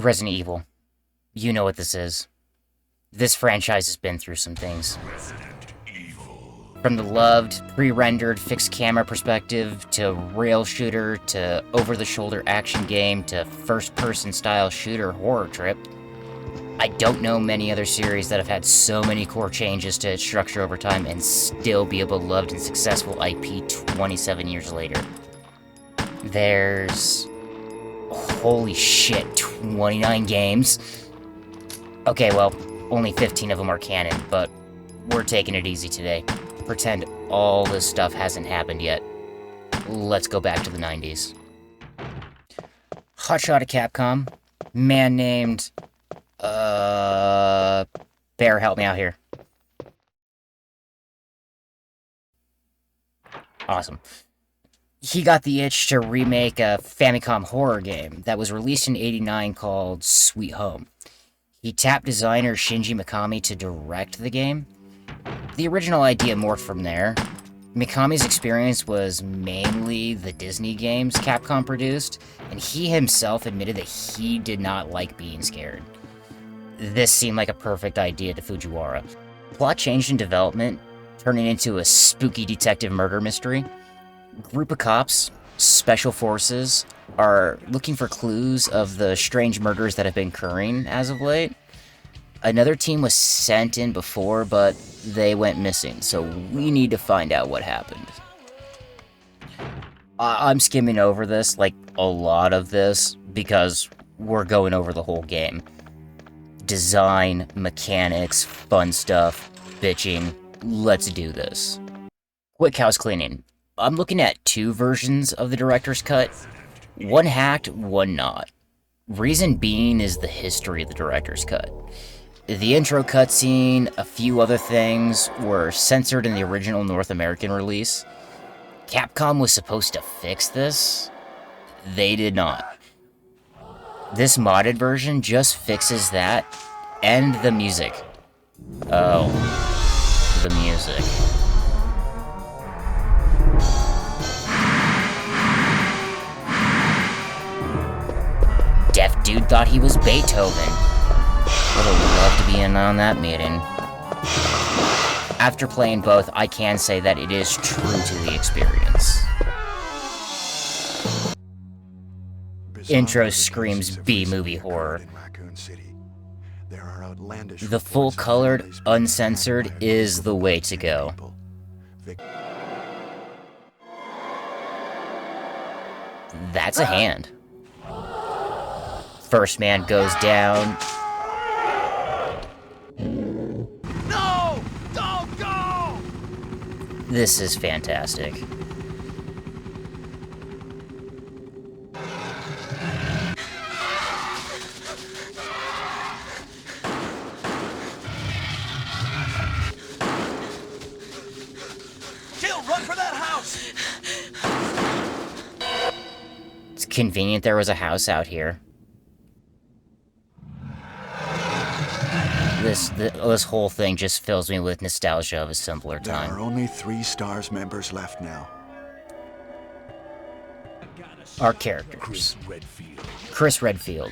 Resident Evil. You know what this is. This franchise has been through some things. From the loved, pre-rendered, fixed camera perspective, to rail shooter, to over-the-shoulder action game, to first-person style shooter horror trip, I don't know many other series that have had so many core changes to its structure over time and still be a beloved and successful IP 27 years later. There's... holy shit, 29 games? Okay, well, only 15 of them are canon, but we're taking it easy today. Pretend all this stuff hasn't happened yet. Let's go back to the 90s. Hotshot at Capcom. Man named... Bear, help me out here. Awesome. He got the itch to remake a Famicom horror game that was released in '89 called Sweet Home. He tapped designer Shinji Mikami to direct the game. The original idea morphed from there. Mikami's experience was mainly the Disney games Capcom produced, and he himself admitted that he did not like being scared. This seemed like a perfect idea to Fujiwara. Plot changed in development, turning into a spooky detective murder mystery. Group of cops, special forces, are looking for clues of the strange murders that have been occurring as of late. Another team was sent in before, but they went missing, so we need to find out what happened. I'm skimming over this, like a lot of this, because we're going over the whole game. Design, mechanics, fun stuff, bitching. Let's do this. Quick house cleaning. I'm looking at two versions of the director's cut. One hacked, one not. Reason being is the history of the director's cut. The intro cutscene, a few other things, were censored in the original North American release. Capcom was supposed to fix this. They did not. This modded version just fixes that, and the music. Oh, the music. Deaf dude thought he was Beethoven. Would have loved to be in on that meeting. After playing both, I can say that it is true to the experience. Intro screams B-movie horror. The full-colored, uncensored is the way to go. That's a hand. First man goes down. No! Don't go! This is fantastic. Jill, run for that house! It's convenient there was a house out here. This whole thing just fills me with nostalgia of a simpler time. There are only 3 STARS members left now. Our characters. Chris Redfield.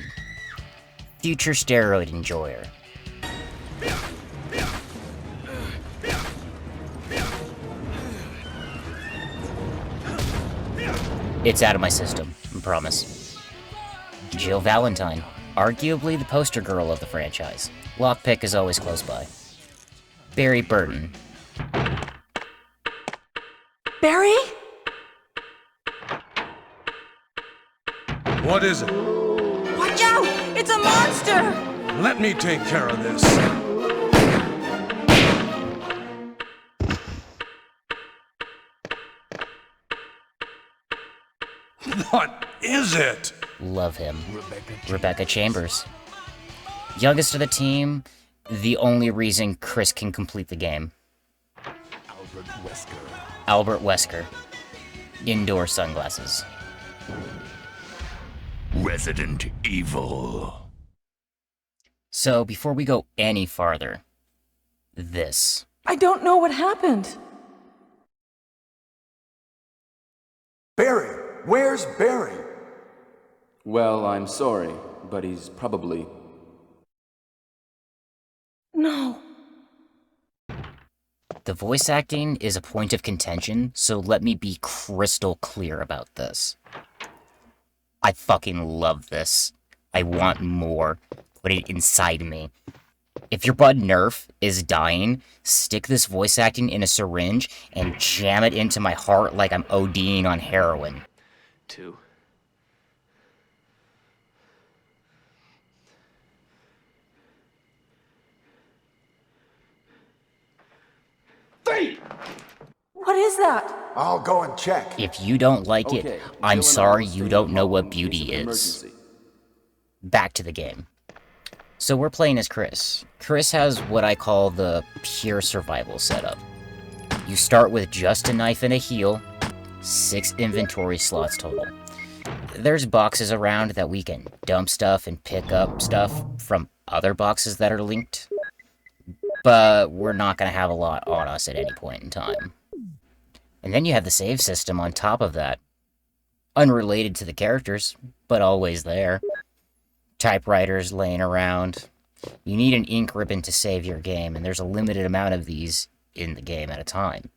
Future steroid enjoyer. It's out of my system, I promise. Jill Valentine. Arguably the poster girl of the franchise. Lockpick is always close by. Barry Burton. Barry? What is it? Watch out! It's a monster! Let me take care of this. What is it? Love him. Rebecca Chambers. Youngest of the team, the only reason Chris can complete the game. Albert Wesker. Indoor sunglasses. Resident Evil. So, before we go any farther, this. I don't know what happened. Barry! Where's Barry? Well, I'm sorry. but he's probably... No. The voice acting is a point of contention, so let me be crystal clear about this. I fucking love this. I want more. Put it inside me. If your bud Nerf is dying, stick this voice acting in a syringe and jam it into my heart like I'm ODing on heroin. 2. What is that? I'll go and check. If you don't like Okay, it, I'm Jill and I sorry will you stay don't know home what in beauty case of an is. emergency. Back to the game. So we're playing as Chris. Chris has what I call the pure survival setup. You start with just a knife and a heal, 6 inventory slots total. There's boxes around that we can dump stuff and pick up stuff from other boxes that are linked, but we're not going to have a lot on us at any point in time. And then you have the save system on top of that. Unrelated to the characters, but always there. Typewriters laying around. You need an ink ribbon to save your game, and there's a limited amount of these in the game at a time.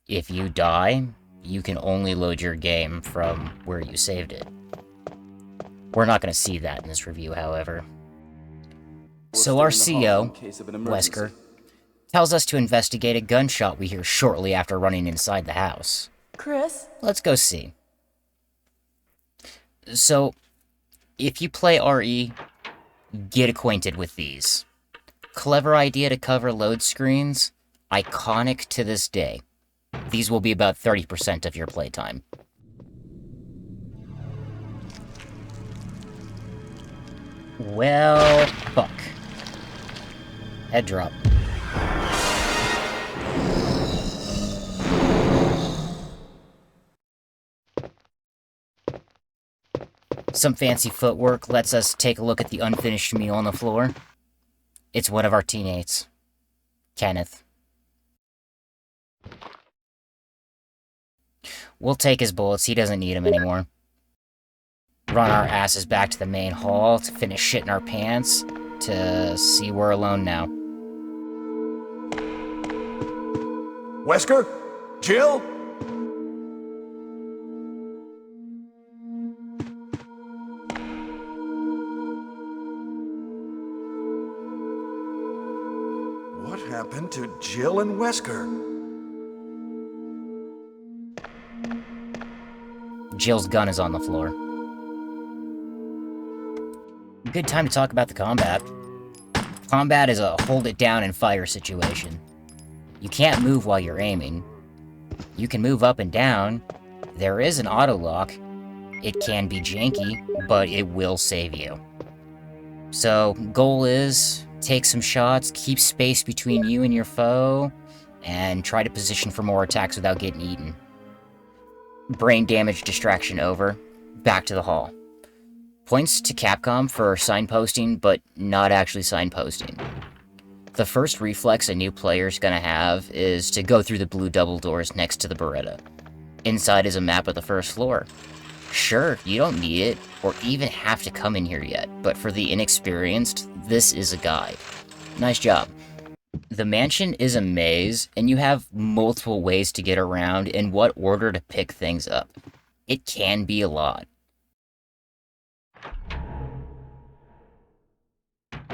If you die, you can only load your game from where you saved it. We're not going to see that in this review, however. So our CO, Wesker, tells us to investigate a gunshot we hear shortly after running inside the house. Chris? Let's go see. So, if you play RE, get acquainted with these. Clever idea to cover load screens, iconic to this day. These will be about 30% of your playtime. Well, fuck. Head drop. Some fancy footwork lets us take a look at the unfinished meal on the floor. It's one of our teammates, Kenneth. We'll take his bullets, he doesn't need them anymore. Run our asses back to the main hall to finish shitting our pants, to see we're alone now. Wesker? Jill? What happened to Jill and Wesker? Jill's gun is on the floor. Good time to talk about the combat. Combat is a hold it down and fire situation. You can't move while you're aiming. You can move up and down. There is an auto lock. It can be janky, but it will save you. So, goal is, take some shots, keep space between you and your foe, and try to position for more attacks without getting eaten. Brain damage distraction over. Back to the hall. Points to Capcom for signposting, but not actually signposting. The first reflex a new player's gonna have is to go through the blue double doors next to the Beretta. Inside is a map of the first floor. Sure, you don't need it, or even have to come in here yet, but for the inexperienced, this is a guide. Nice job. The mansion is a maze, and you have multiple ways to get around and what order to pick things up. It can be a lot.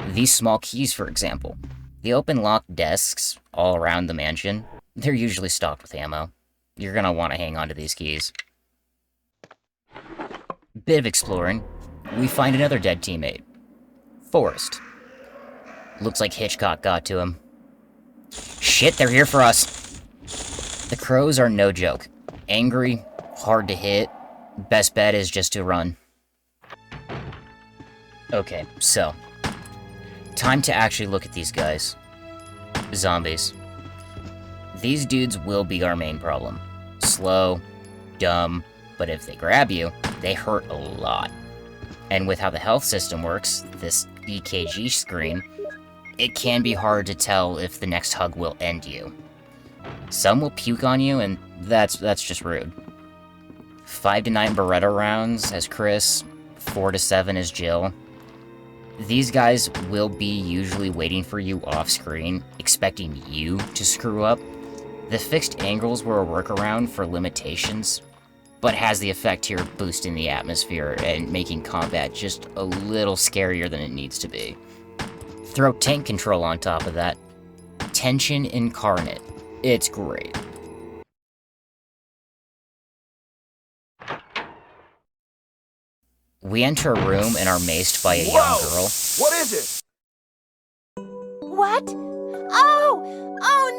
These small keys, for example. The open locked desks all around the mansion, they're usually stocked with ammo. You're gonna want to hang on to these keys. Bit of exploring. We find another dead teammate. Forrest. Looks like Hitchcock got to him. Shit, they're here for us! The crows are no joke. Angry, hard to hit. Best bet is just to run. Okay, so. Time to actually look at these guys. Zombies. These dudes will be our main problem. Slow, dumb, but if they grab you, they hurt a lot. And with how the health system works, this EKG screen, it can be hard to tell if the next hug will end you. Some will puke on you, and that's just rude. 5 to 9 Beretta rounds as Chris, 4 to 7 as Jill. These guys will be usually waiting for you off-screen, expecting you to screw up. The fixed angles were a workaround for limitations, but has the effect here of boosting the atmosphere and making combat just a little scarier than it needs to be. Throw tank control on top of that. Tension incarnate. It's great. We enter a room and are maced by a young girl. What is it? What? Oh! Oh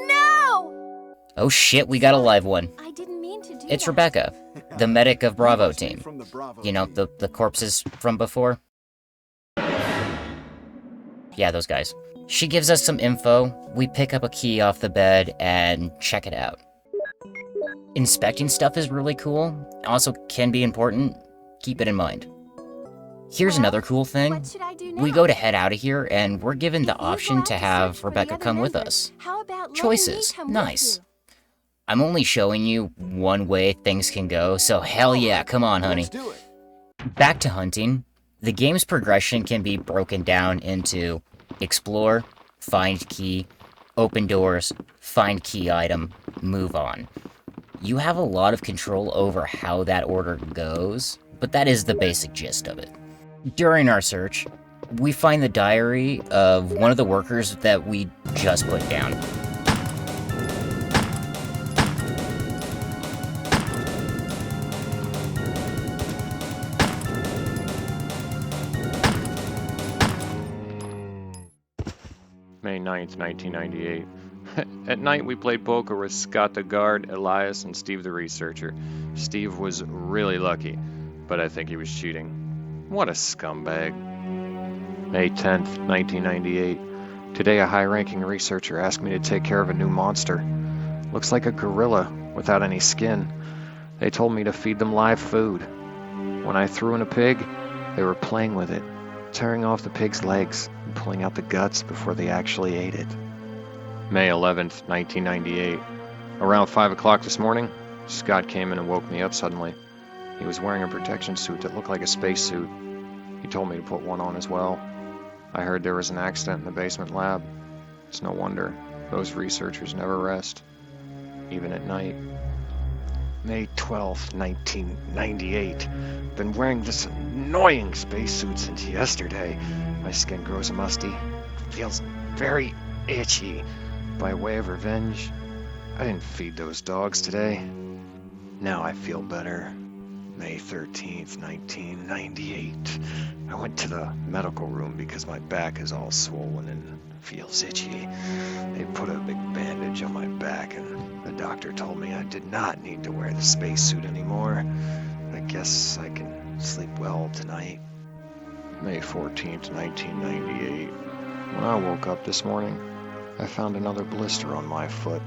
Oh shit, we got a live one. no! I didn't mean to do It's that. Rebecca, the medic of Bravo Must be team. from the Bravo You know, team. the corpses from before? Yeah, those guys. She gives us some info, we pick up a key off the bed, and check it out. Inspecting stuff is really cool, also can be important, keep it in mind. Here's Well, another cool thing. What should I do now? We go to head out of here, and we're given the If you go option out to search have for the Rebecca other come with members, us. How about letting me Choices, come with nice. you? I'm only showing you one way things can go, so hell yeah, come on, honey. Let's do it. Back to hunting. The game's progression can be broken down into explore, find key, open doors, find key item, move on. You have a lot of control over how that order goes, but that is the basic gist of it. During our search, we find the diary of one of the workers that we just put down. May 9th, 1998. At night, we played poker with Scott the guard, Elias, and Steve the researcher. Steve was really lucky, but I think he was cheating. What a scumbag. May 10th, 1998. Today, a high-ranking researcher asked me to take care of a new monster. Looks like a gorilla without any skin. They told me to feed them live food. When I threw in a pig, they were playing with it, tearing off the pig's legs and pulling out the guts before they actually ate it. May 11th, 1998. Around 5 o'clock this morning, Scott came in and woke me up suddenly. He was wearing a protection suit that looked like a spacesuit. He told me to put one on as well. I heard there was an accident in the basement lab. It's no wonder. Those researchers never rest, even at night. May 12th, 1998. Been wearing this annoying spacesuit since yesterday. My skin grows musty. Feels very itchy. By way of revenge, I didn't feed those dogs today. Now I feel better. May 13th, 1998. I went to the medical room because my back is all swollen and feels itchy. They put a big bandage on my back and the doctor told me I did not need to wear the spacesuit anymore. I guess I can sleep well tonight. May 14th, 1998. When I woke up this morning, I found another blister on my foot.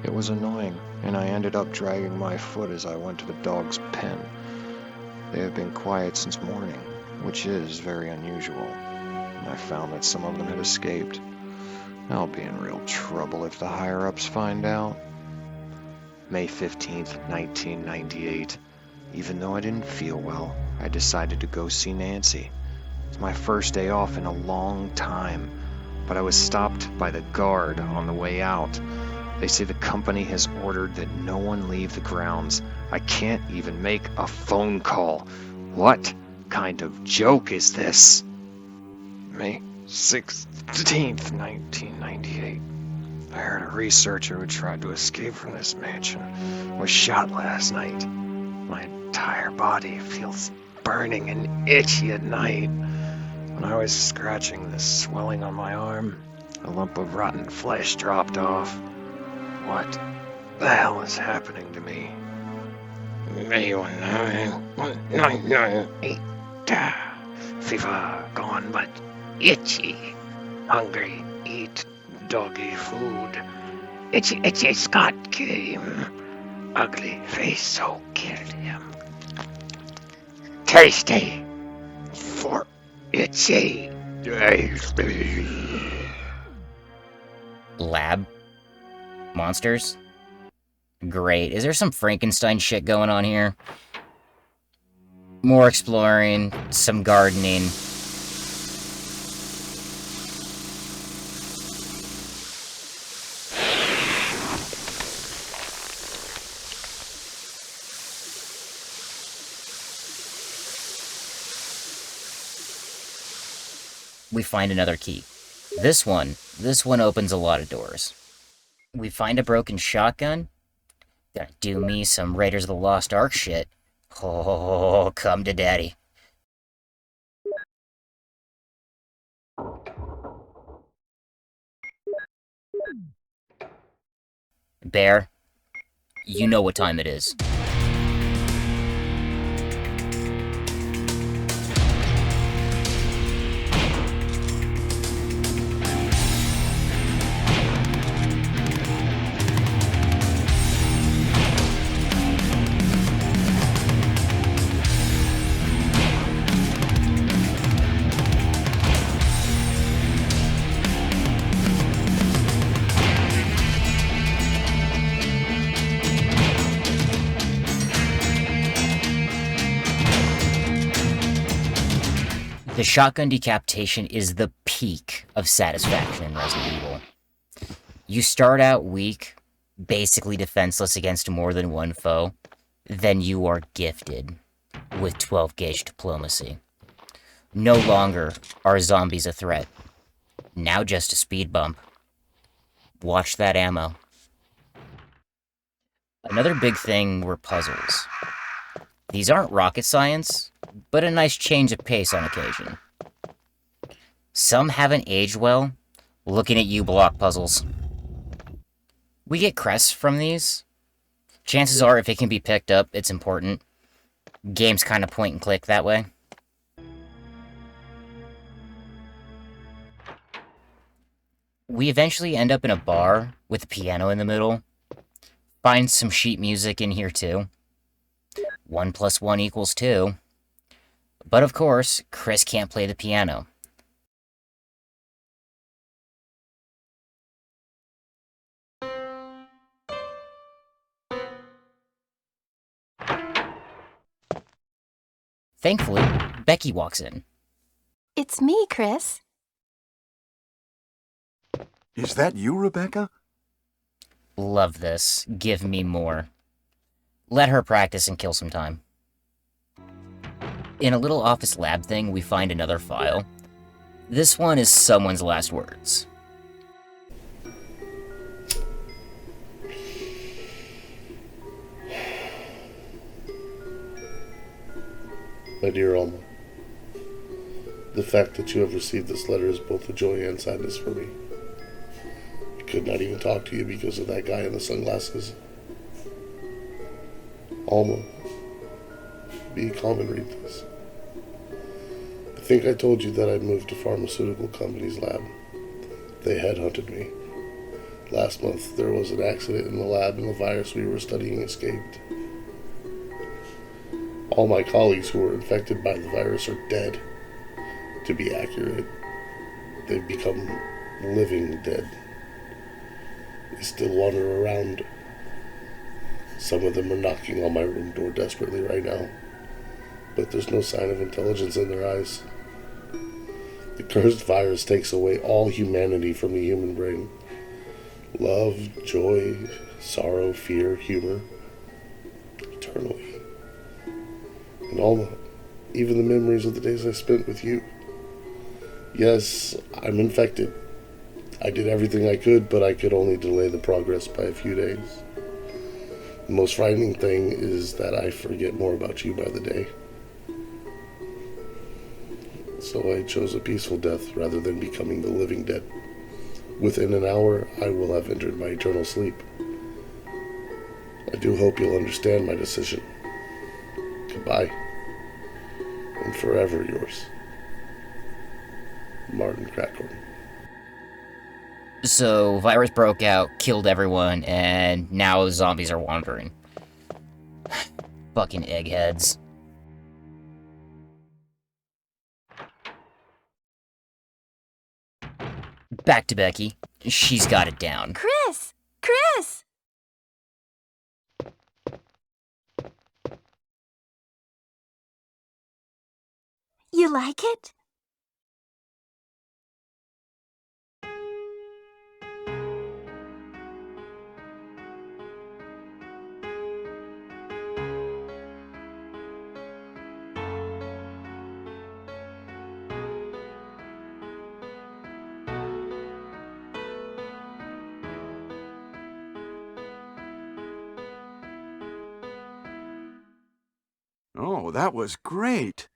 It was annoying, and I ended up dragging my foot as I went to the dog's pen. They have been quiet since morning, which is very unusual. And I found that some of them had escaped. I'll be in real trouble if the higher-ups find out. May 15th, 1998. Even though I didn't feel well, I decided to go see Nancy. It's my first day off in a long time, but I was stopped by the guard on the way out. They say the company has ordered that no one leave the grounds. I can't even make a phone call. What kind of joke is this? May 16th, 1998. I heard a researcher who tried to escape from this mansion was shot last night. My entire body feels burning and itchy at night. When I was scratching the swelling on my arm, a lump of rotten flesh dropped off. What the hell is happening to me? May 1998. Fever gone but itchy. Hungry, eat doggy food. Itchy, itchy Scott came. Ugly face, so killed him. Tasty for itchy. Lab? Monsters? Great. Is there some Frankenstein shit going on here? More exploring, some gardening. we find another key. This one opens a lot of doors. We find a broken shotgun. Gonna do me some Raiders of the Lost Ark shit. Oh, come to daddy. Bear, you know what time it is. The shotgun decapitation is the peak of satisfaction in Resident Evil. You start out weak, basically defenseless against more than one foe, then you are gifted with 12-gauge diplomacy. No longer are zombies a threat. Now just a speed bump. Watch that ammo. Another big thing were puzzles. These aren't rocket science, but a nice change of pace on occasion. Some haven't aged well. Looking at you, block puzzles. We get crests from these. Chances are, if it can be picked up, it's important. Game's kind of point and click that way. We eventually end up in a bar with a piano in the middle. Find some sheet music in here too. 1 + 1 = 2. But of course, Chris can't play the piano. Thankfully, Becky walks in. It's me, Chris. Is that you, Rebecca? Love this. Give me more. Let her practice and kill some time. In a little office lab thing, we find another file. This one is someone's last words. My dear Alma, the fact that you have received this letter is both a joy and sadness for me. I could not even talk to you because of that guy in the sunglasses. Alma, be calm and read this. I think I told you that I'd moved to pharmaceutical company's lab. They headhunted me. Last month, there was an accident in the lab and the virus we were studying escaped. All my colleagues who were infected by the virus are dead. To be accurate, they've become living dead. They still wander around. Some of them are knocking on my room door desperately right now, but there's no sign of intelligence in their eyes. The cursed virus takes away all humanity from the human brain. Love, joy, sorrow, fear, humor, eternally. And all, even the memories of the days I spent with you. Yes, I'm infected. I did everything I could, but I could only delay the progress by a few days. The most frightening thing is that I forget more about you by the day. So I chose a peaceful death rather than becoming the living dead. Within an hour, I will have entered my eternal sleep. I do hope you'll understand my decision. Goodbye. And forever yours, Martin Crackhorn. So, virus broke out, killed everyone, and now zombies are wandering. Fucking eggheads. Back to Becky. She's got it down. Chris! Chris! You like it? Oh, that was great.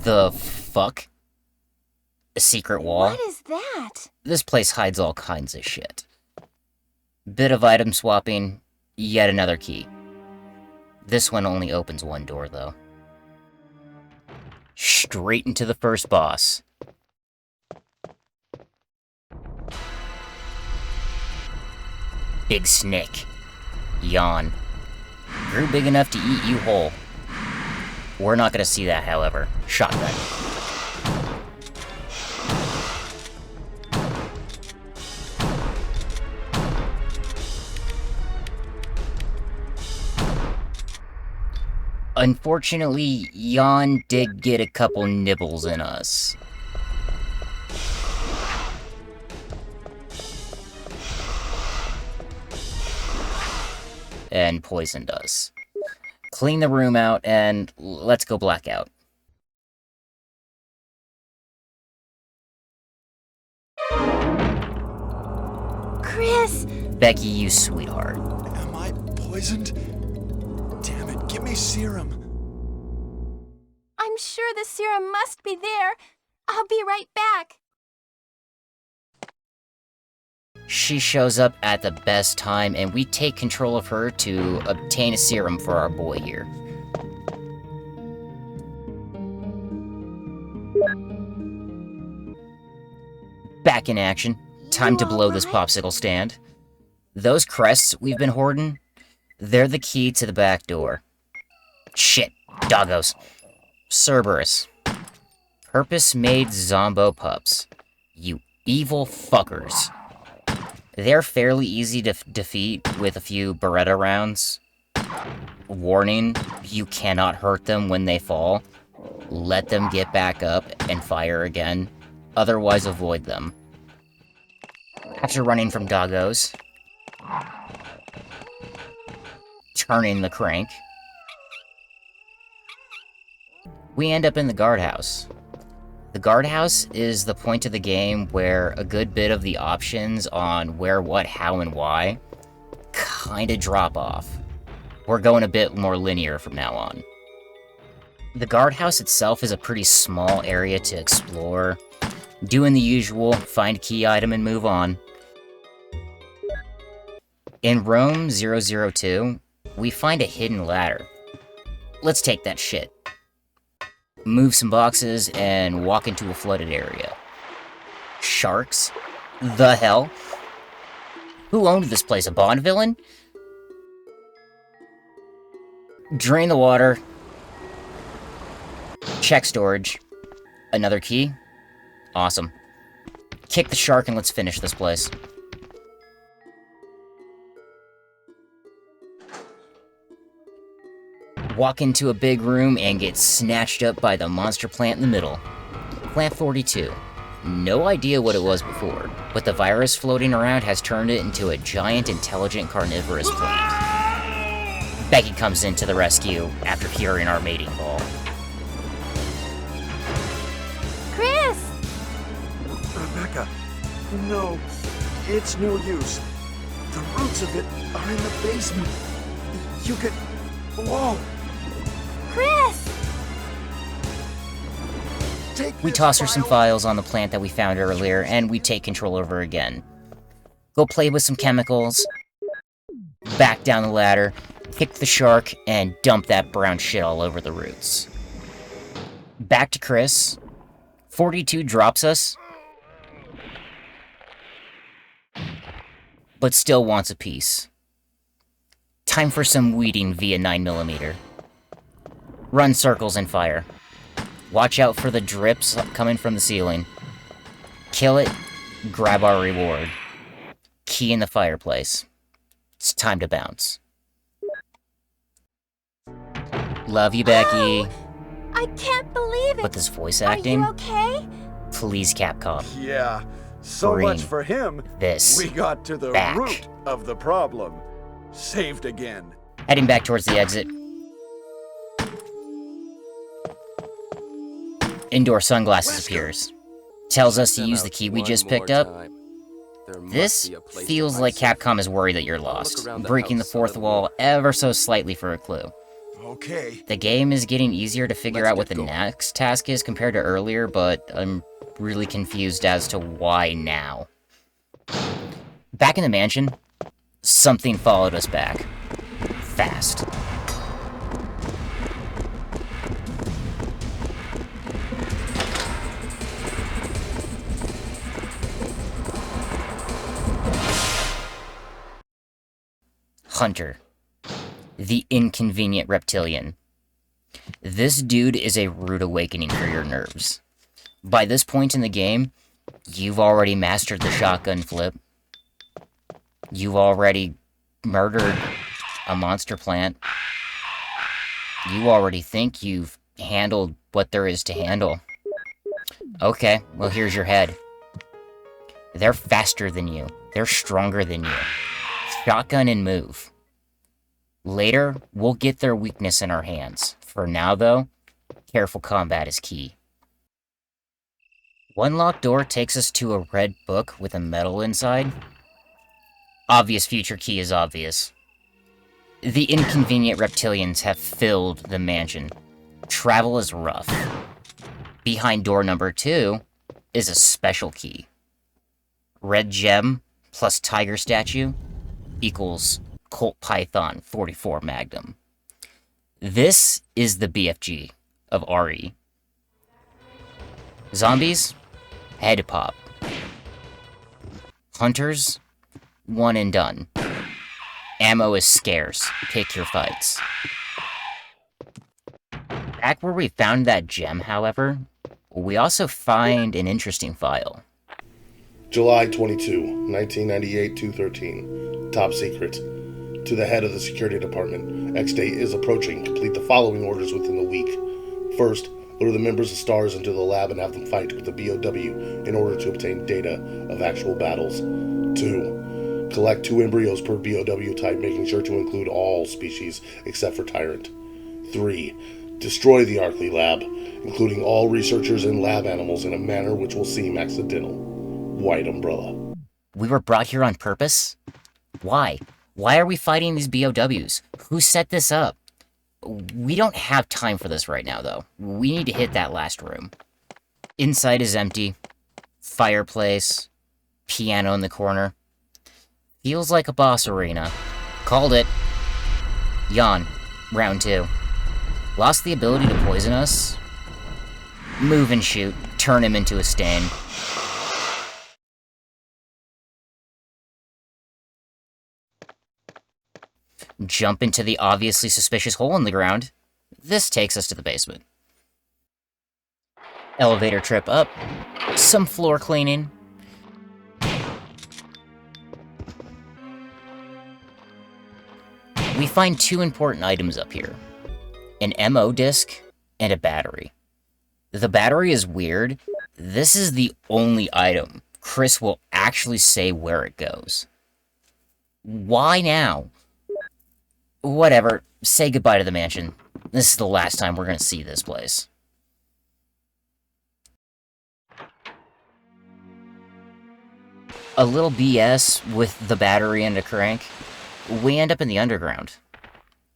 The fuck? A secret wall? What is that? This place hides all kinds of shit. Bit of item swapping, yet another key. This one only opens one door, though. Straight into the first boss. Big snake. Yawn. Grew big enough to eat you whole. We're not gonna see that, however. Shotgun. Unfortunately, Yawn did get a couple nibbles in us. And poisoned us. Clean the room out, and let's go blackout. Chris! Becky, you sweetheart. Am I poisoned? Damn it, give me serum. I'm sure the serum must be there. I'll be right back. She shows up at the best time, and we take control of her to obtain a serum for our boy here. Back in action. Time to blow this popsicle stand. Those crests we've been hoarding, they're the key to the back door. Shit, doggos. Cerberus. Purpose-made Zombo pups. You evil fuckers. They're fairly easy to defeat with a few Beretta rounds. Warning, you cannot hurt them when they fall. Let them get back up and fire again. Otherwise, avoid them. After running from doggos, turning the crank, we end up in the guardhouse. The guardhouse is the point of the game where a good bit of the options on where, what, how, and why kinda drop off. We're going a bit more linear from now on. The guardhouse itself is a pretty small area to explore, doing the usual, find key item and move on. In Rome 002, we find a hidden ladder. Let's take that shit. Move some boxes and walk into a flooded area. Sharks? The hell? Who owned this place, a Bond villain? Drain the water. Check storage. Another key. Awesome. Kick the shark and let's finish this place. Walk into a big room and get snatched up by the monster plant in the middle. Plant 42. No idea what it was before, but the virus floating around has turned it into a giant intelligent carnivorous plant. Becky comes in to the rescue after hearing our mating call. Chris! Rebecca, no, it's no use. The roots of it are in the basement. You could... Whoa! Chris! We toss her some files on the plant that we found earlier, and we take control of her again. Go play with some chemicals, back down the ladder, kick the shark, and dump that brown shit all over the roots. Back to Chris. 42 drops us, but still wants a piece. Time for some weeding via 9mm. Run circles and fire. Watch out for the drips coming from the ceiling. Kill it, grab our reward. Key in the fireplace. It's time to bounce. Love you, Becky. Oh, I can't believe it. But this voice acting? Are you okay? Please, Capcom. Yeah, so Bring much for him. this We got to the back. root of the problem. Saved again. Heading back towards the exit. Indoor sunglasses appears. Tells us to use the key we just picked up. This feels like Capcom is worried that you're lost, breaking the fourth wall ever so slightly for a clue. Okay. The game is getting easier to figure out what the next task is compared to earlier, but I'm really confused as to why now. Back in the mansion, something followed us back. Fast. Hunter. The inconvenient reptilian. This dude is a rude awakening for your nerves. By this point in the game, you've already mastered the shotgun flip. You've already murdered a monster plant. You already think you've handled what there is to handle. Okay, well here's your head. They're faster than you. They're stronger than you. Shotgun and move. Later, we'll get their weakness in our hands. For now, though, careful combat is key. One locked door takes us to a red book with a medal inside. Obvious future key is obvious. The inconvenient reptilians have filled the mansion. Travel is rough. Behind door number 2 is a special key. Red gem plus tiger statue equals Colt Python 44 Magnum. This is the BFG of RE. Zombies, head pop. Hunters, one and done. Ammo is scarce. Pick your fights. Back where we found that gem, however, we also find an interesting file. July 22, 1998, 213. Top secret. To the head of the security department. X date is approaching. Complete the following orders within the week. First, lure the members of STARS into the lab and have them fight with the BOW in order to obtain data of actual battles. 2. Collect 2 embryos per BOW type, making sure to include all species except for Tyrant. 3. Destroy the Arkley lab, including all researchers and lab animals in a manner which will seem accidental. White Umbrella. We were brought here on purpose? Why? Why are we fighting these BOWs? Who set this up? We don't have time for this right now, though. We need to hit that last room. Inside is empty. Fireplace. Piano in the corner. Feels like a boss arena. Called it. Yawn. Round 2. Lost the ability to poison us? Move and shoot. Turn him into a stain. Jump into the obviously suspicious hole in the ground. This takes us to the basement. Elevator trip up. Some floor cleaning. We find 2 important items up here. An MO disc and a battery. The battery is weird. This is the only item Chris will actually say where it goes. Why now? Whatever, say goodbye to the mansion. This is the last time we're gonna see this place. A little BS with the battery and a crank. We end up in the underground.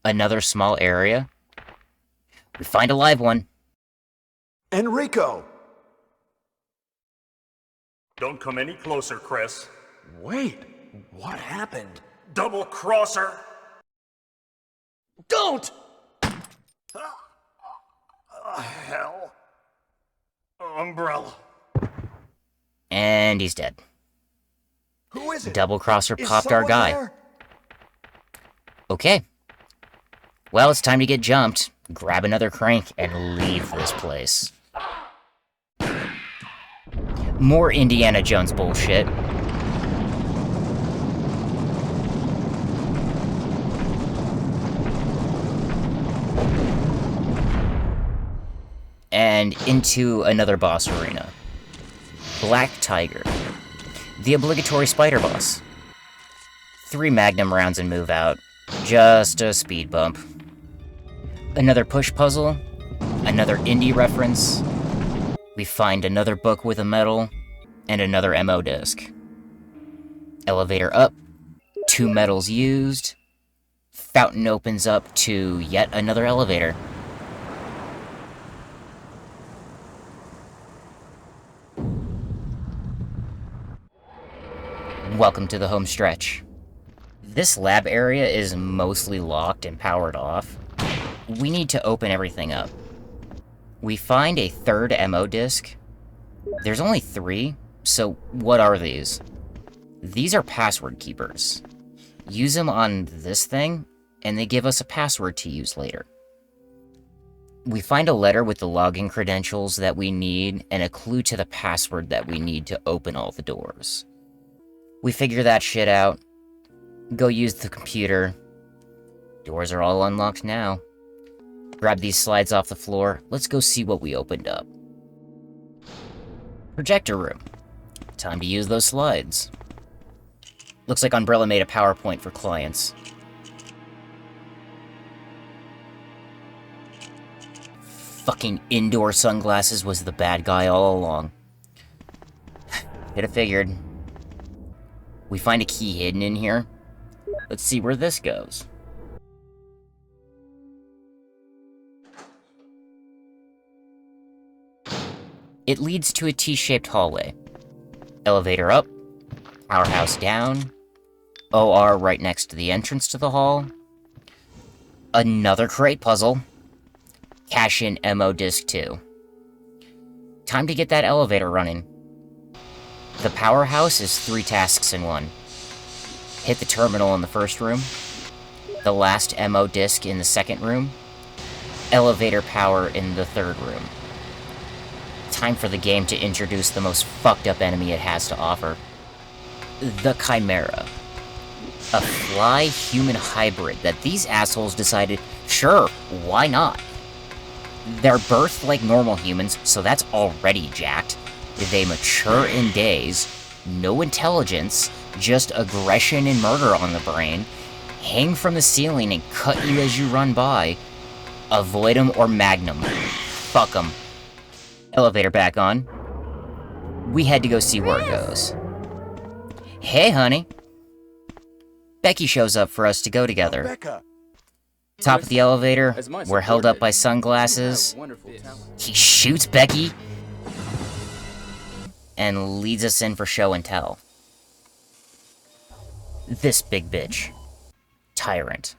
Another small area. We find a live one. Enrico! Don't come any closer, Chris. Wait, what happened? Double crosser! Don't! Hell. Umbrella. And he's dead. Who is it? Double crosser Is popped our someone guy. there? Okay. Well, it's time to get jumped, grab another crank, and leave this place. More Indiana Jones bullshit. And into another boss arena. Black Tiger. The obligatory spider boss. 3 magnum rounds and move out. Just a speed bump. Another push puzzle. Another indie reference. We find another book with a medal. And another MO disc. Elevator up. 2 metals used. Fountain opens up to yet another elevator. Welcome to the home stretch. This lab area is mostly locked and powered off. We need to open everything up. We find a third MO disc. There's only 3, so what are these? These are password keepers. Use them on this thing, and they give us a password to use later. We find a letter with the login credentials that we need and a clue to the password that we need to open all the doors. We figure that shit out, go use the computer. Doors are all unlocked now. Grab these slides off the floor, let's go see what we opened up. Projector room. Time to use those slides. Looks like Umbrella made a PowerPoint for clients. Fucking indoor sunglasses was the bad guy all along. Could have figured. We find a key hidden in here. Let's see where this goes. It leads to a T-shaped hallway. Elevator up, powerhouse down, OR right next to the entrance to the hall. Another crate puzzle. Cash in MO Disc 2. Time to get that elevator running. The powerhouse is 3 tasks in 1. Hit the terminal in the first room, the last MO disc in the second room, elevator power in the third room. Time for the game to introduce the most fucked up enemy it has to offer. The Chimera. A fly-human hybrid that these assholes decided, sure, why not? They're birthed like normal humans, so that's already jacked. They mature in days, no intelligence, just aggression and murder on the brain, hang from the ceiling and cut you as you run by. Avoid them or magnum. Fuck them. Elevator back on. We had to go see where it goes. Hey, honey. Becky shows up for us to go together. Rebecca, Top of the elevator, we're held up by sunglasses. He shoots Becky and leads us in for show and tell. This big bitch. Tyrant.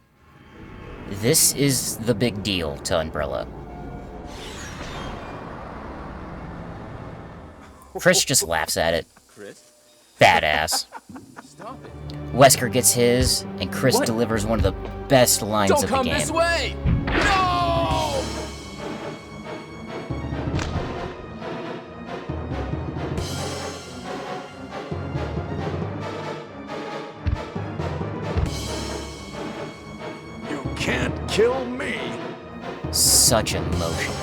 This is the big deal to Umbrella. Chris just laughs at it. Badass. Wesker gets his, and Chris delivers one of the best lines of the game. way! No! you can't kill me. Such emotion.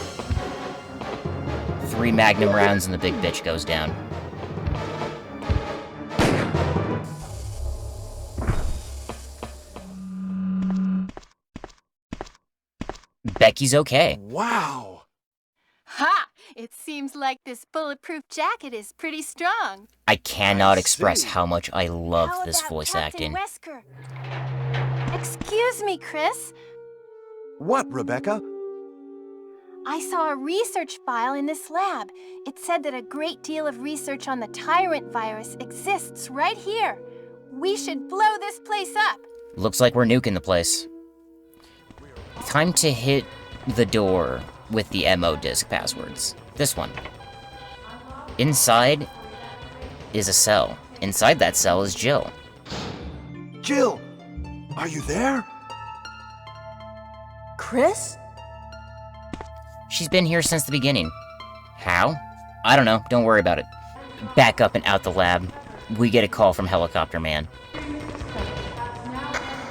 3 magnum rounds and the big bitch goes down. Becky's okay. Wow. Ha! It seems like this bulletproof jacket is pretty strong. I cannot I express see. how much I love How this about voice Captain acting. Wesker? Excuse me, Chris. What, Rebecca? I saw a research file in this lab. It said that a great deal of research on the Tyrant virus exists right here. We should blow this place up. Looks like we're nuking the place. Time to hit the door with the MO disc passwords. This one. Inside is a cell. Inside that cell is Jill. Jill, are you there? Chris? She's been here since the beginning. How? I don't know, don't worry about it. Back up and out the lab. We get a call from Helicopter Man.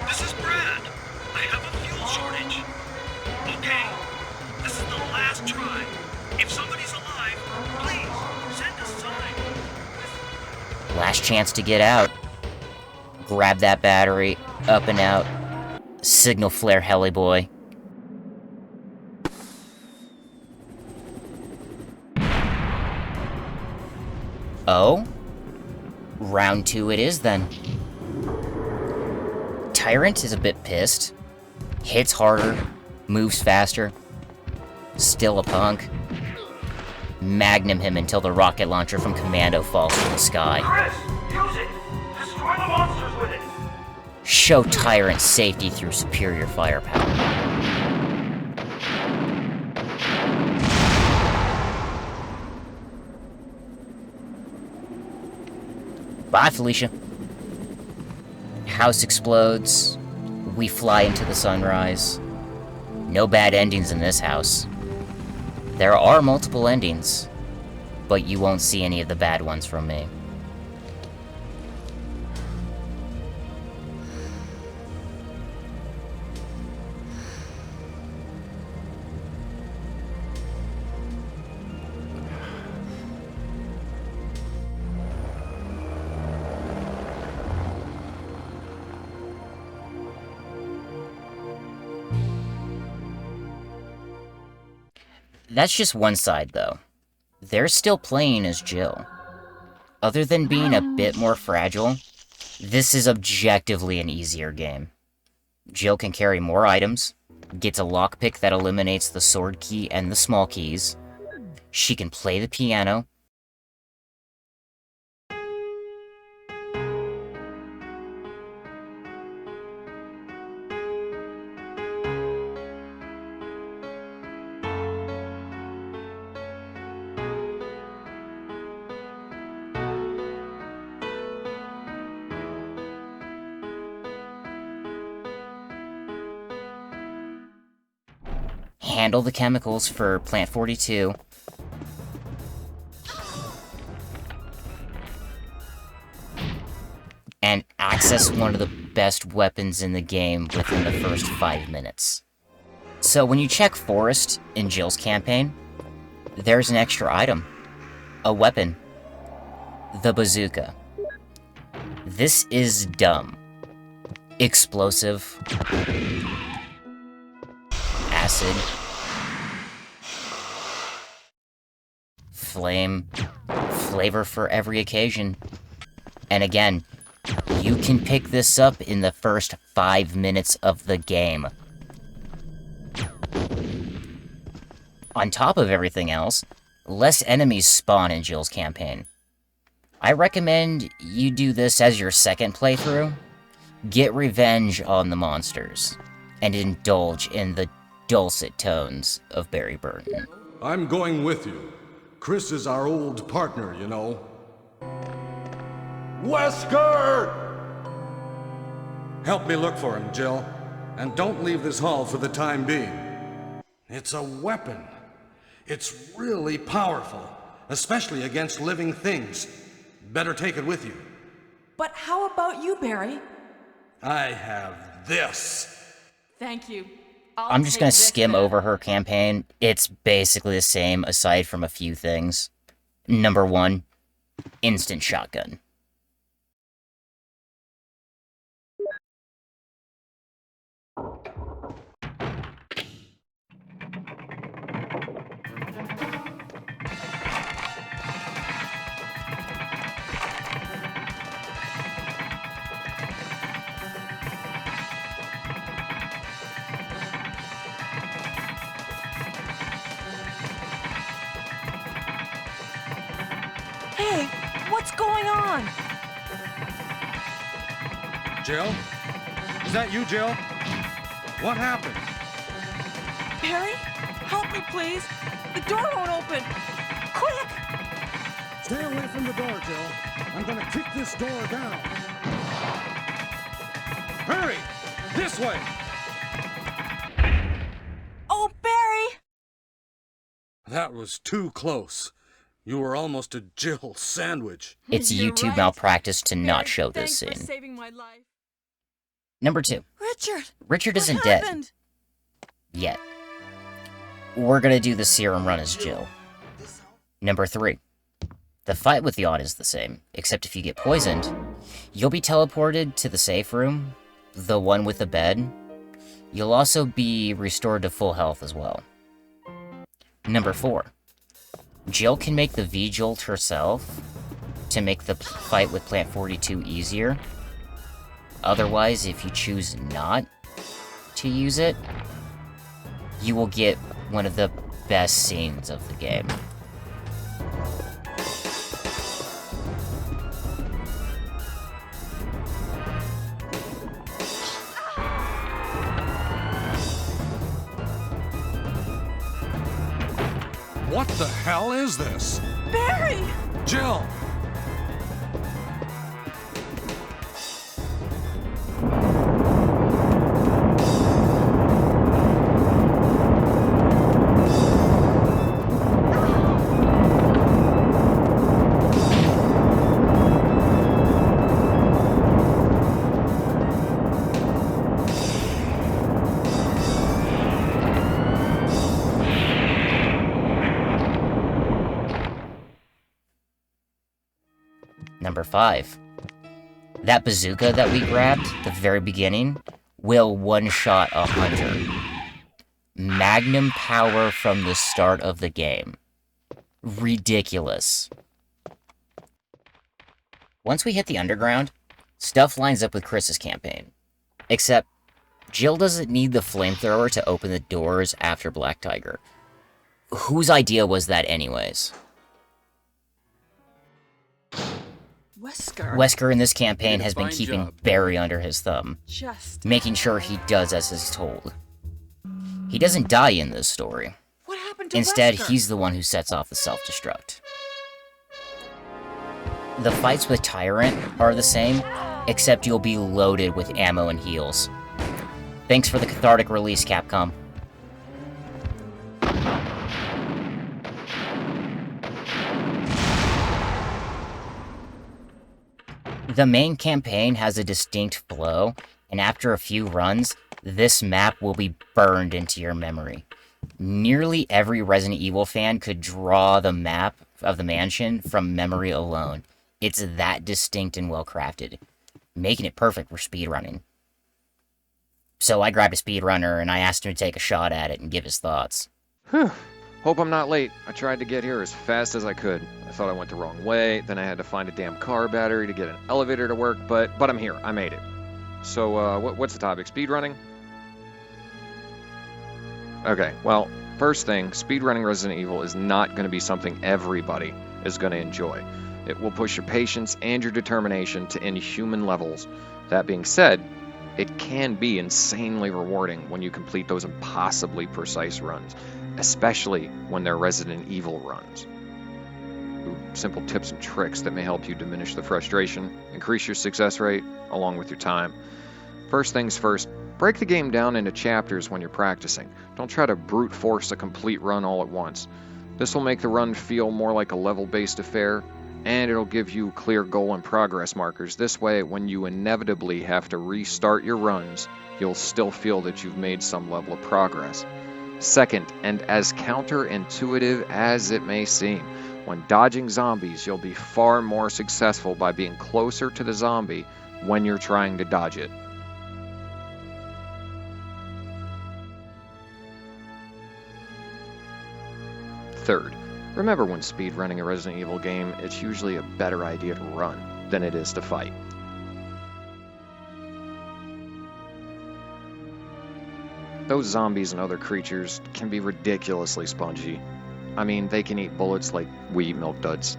This is Brad. I have a fuel shortage. Okay, this is the last try. If somebody's alive, please send a sign. Last chance to get out. Grab that battery, up and out. Signal flare, Heli boy. Oh? Round 2 it is then. Tyrant is a bit pissed. Hits harder, moves faster. Still a punk. Magnum him until the rocket launcher from Commando falls from the sky. Chris, use it! Destroy the monsters with it! Show Tyrant safety through superior firepower. Bye, Felicia. House explodes. We fly into the sunrise. No bad endings in this house. There are multiple endings, but you won't see any of the bad ones from me. That's just one side, though. They're still playing as Jill. Other than being a bit more fragile, this is objectively an easier game. Jill can carry more items, gets a lockpick that eliminates the sword key and the small keys. She can play the piano. Handle the chemicals for Plant 42. And access one of the best weapons in the game within the first 5 minutes. So when you check Forest in Jill's campaign, there's an extra item. A weapon. The bazooka. This is dumb. Explosive. Acid. Flame. Flavor for every occasion. And again, you can pick this up in the first 5 minutes of the game. On top of everything else, less enemies spawn in Jill's campaign. I recommend you do this as your second playthrough. Get revenge on the monsters, and indulge in the dulcet tones of Barry Burton. I'm going with you. Chris is our old partner, you know. Wesker! Help me look for him, Jill. And don't leave this hall for the time being. It's a weapon. It's really powerful, especially against living things. Better take it with you. But how about you, Barry? I have this. Thank you. I'm just gonna skim over her campaign. It's basically the same, aside from a few things. Number 1, instant shotgun. Hey, what's going on? Jill? Is that you, Jill? What happened? Barry, help me, please. The door won't open. Quick! Stay away from the door, Jill. I'm gonna kick this door down. Hurry! This way! Oh, Barry! That was too close. You were almost a Jill sandwich. It's You're YouTube right. malpractice to not Barry, show this thanks for scene. saving my life. Number 2, Richard! Richard What isn't dead happened? yet. We're gonna do the serum run as Jill. Number 3, the fight with Yawn is the same, except if you get poisoned, you'll be teleported to the safe room, the one with the bed. You'll also be restored to full health as well. Number 4, Jill can make the V-Jolt herself, to make the fight with Plant 42 easier. Otherwise, if you choose not to use it, you will get one of the best scenes of the game. What the hell is this? Barry! Jill! Number 5. That bazooka that we grabbed at the very beginning will one-shot a hunter. Magnum power from the start of the game. Ridiculous. Once we hit the underground, stuff lines up with Chris's campaign. Except, Jill doesn't need the flamethrower to open the doors after Black Tiger. Whose idea was that anyways? Wesker in this campaign has been keeping Barry under his thumb, making sure he does as he's told. He doesn't die in this story. What happened to Instead, Wesker? he's the one who sets off the self-destruct. The fights with Tyrant are the same, except you'll be loaded with ammo and heals. Thanks for the cathartic release, Capcom. The main campaign has a distinct flow, and after a few runs, this map will be burned into your memory. Nearly every Resident Evil fan could draw the map of the mansion from memory alone. It's that distinct and well crafted, making it perfect for speedrunning. So I grabbed a speedrunner and I asked him to take a shot at it and give his thoughts. Whew. Hope I'm not late. I tried to get here as fast as I could. I thought I went the wrong way, then I had to find a damn car battery to get an elevator to work, but I'm here. I made it. So, what's the topic? Speedrunning? Okay, well, first thing, speedrunning Resident Evil is not going to be something everybody is going to enjoy. It will push your patience and your determination to inhuman levels. That being said, it can be insanely rewarding when you complete those impossibly precise runs, especially when they're Resident Evil runs. Simple tips and tricks that may help you diminish the frustration, increase your success rate, along with your time. First things first, break the game down into chapters when you're practicing. Don't try to brute force a complete run all at once. This will make the run feel more like a level-based affair, and it'll give you clear goal and progress markers. This way, when you inevitably have to restart your runs, you'll still feel that you've made some level of progress. Second, and as counterintuitive as it may seem, when dodging zombies, you'll be far more successful by being closer to the zombie when you're trying to dodge it. Third, remember when speedrunning a Resident Evil game, it's usually a better idea to run than it is to fight. Those zombies and other creatures can be ridiculously spongy. I mean, they can eat bullets like we eat Milk Duds.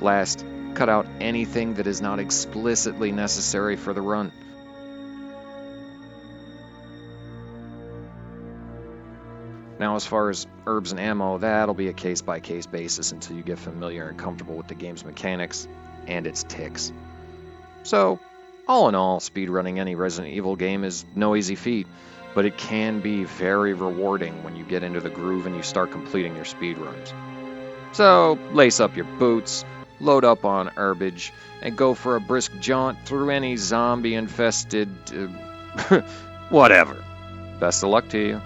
Last, cut out anything that is not explicitly necessary for the run. Now, as far as herbs and ammo, that'll be a case-by-case basis until you get familiar and comfortable with the game's mechanics and its ticks. So, all in all, speedrunning any Resident Evil game is no easy feat, but it can be very rewarding when you get into the groove and you start completing your speedruns. So, lace up your boots, load up on herbage, and go for a brisk jaunt through any zombie-infested... whatever. Best of luck to you.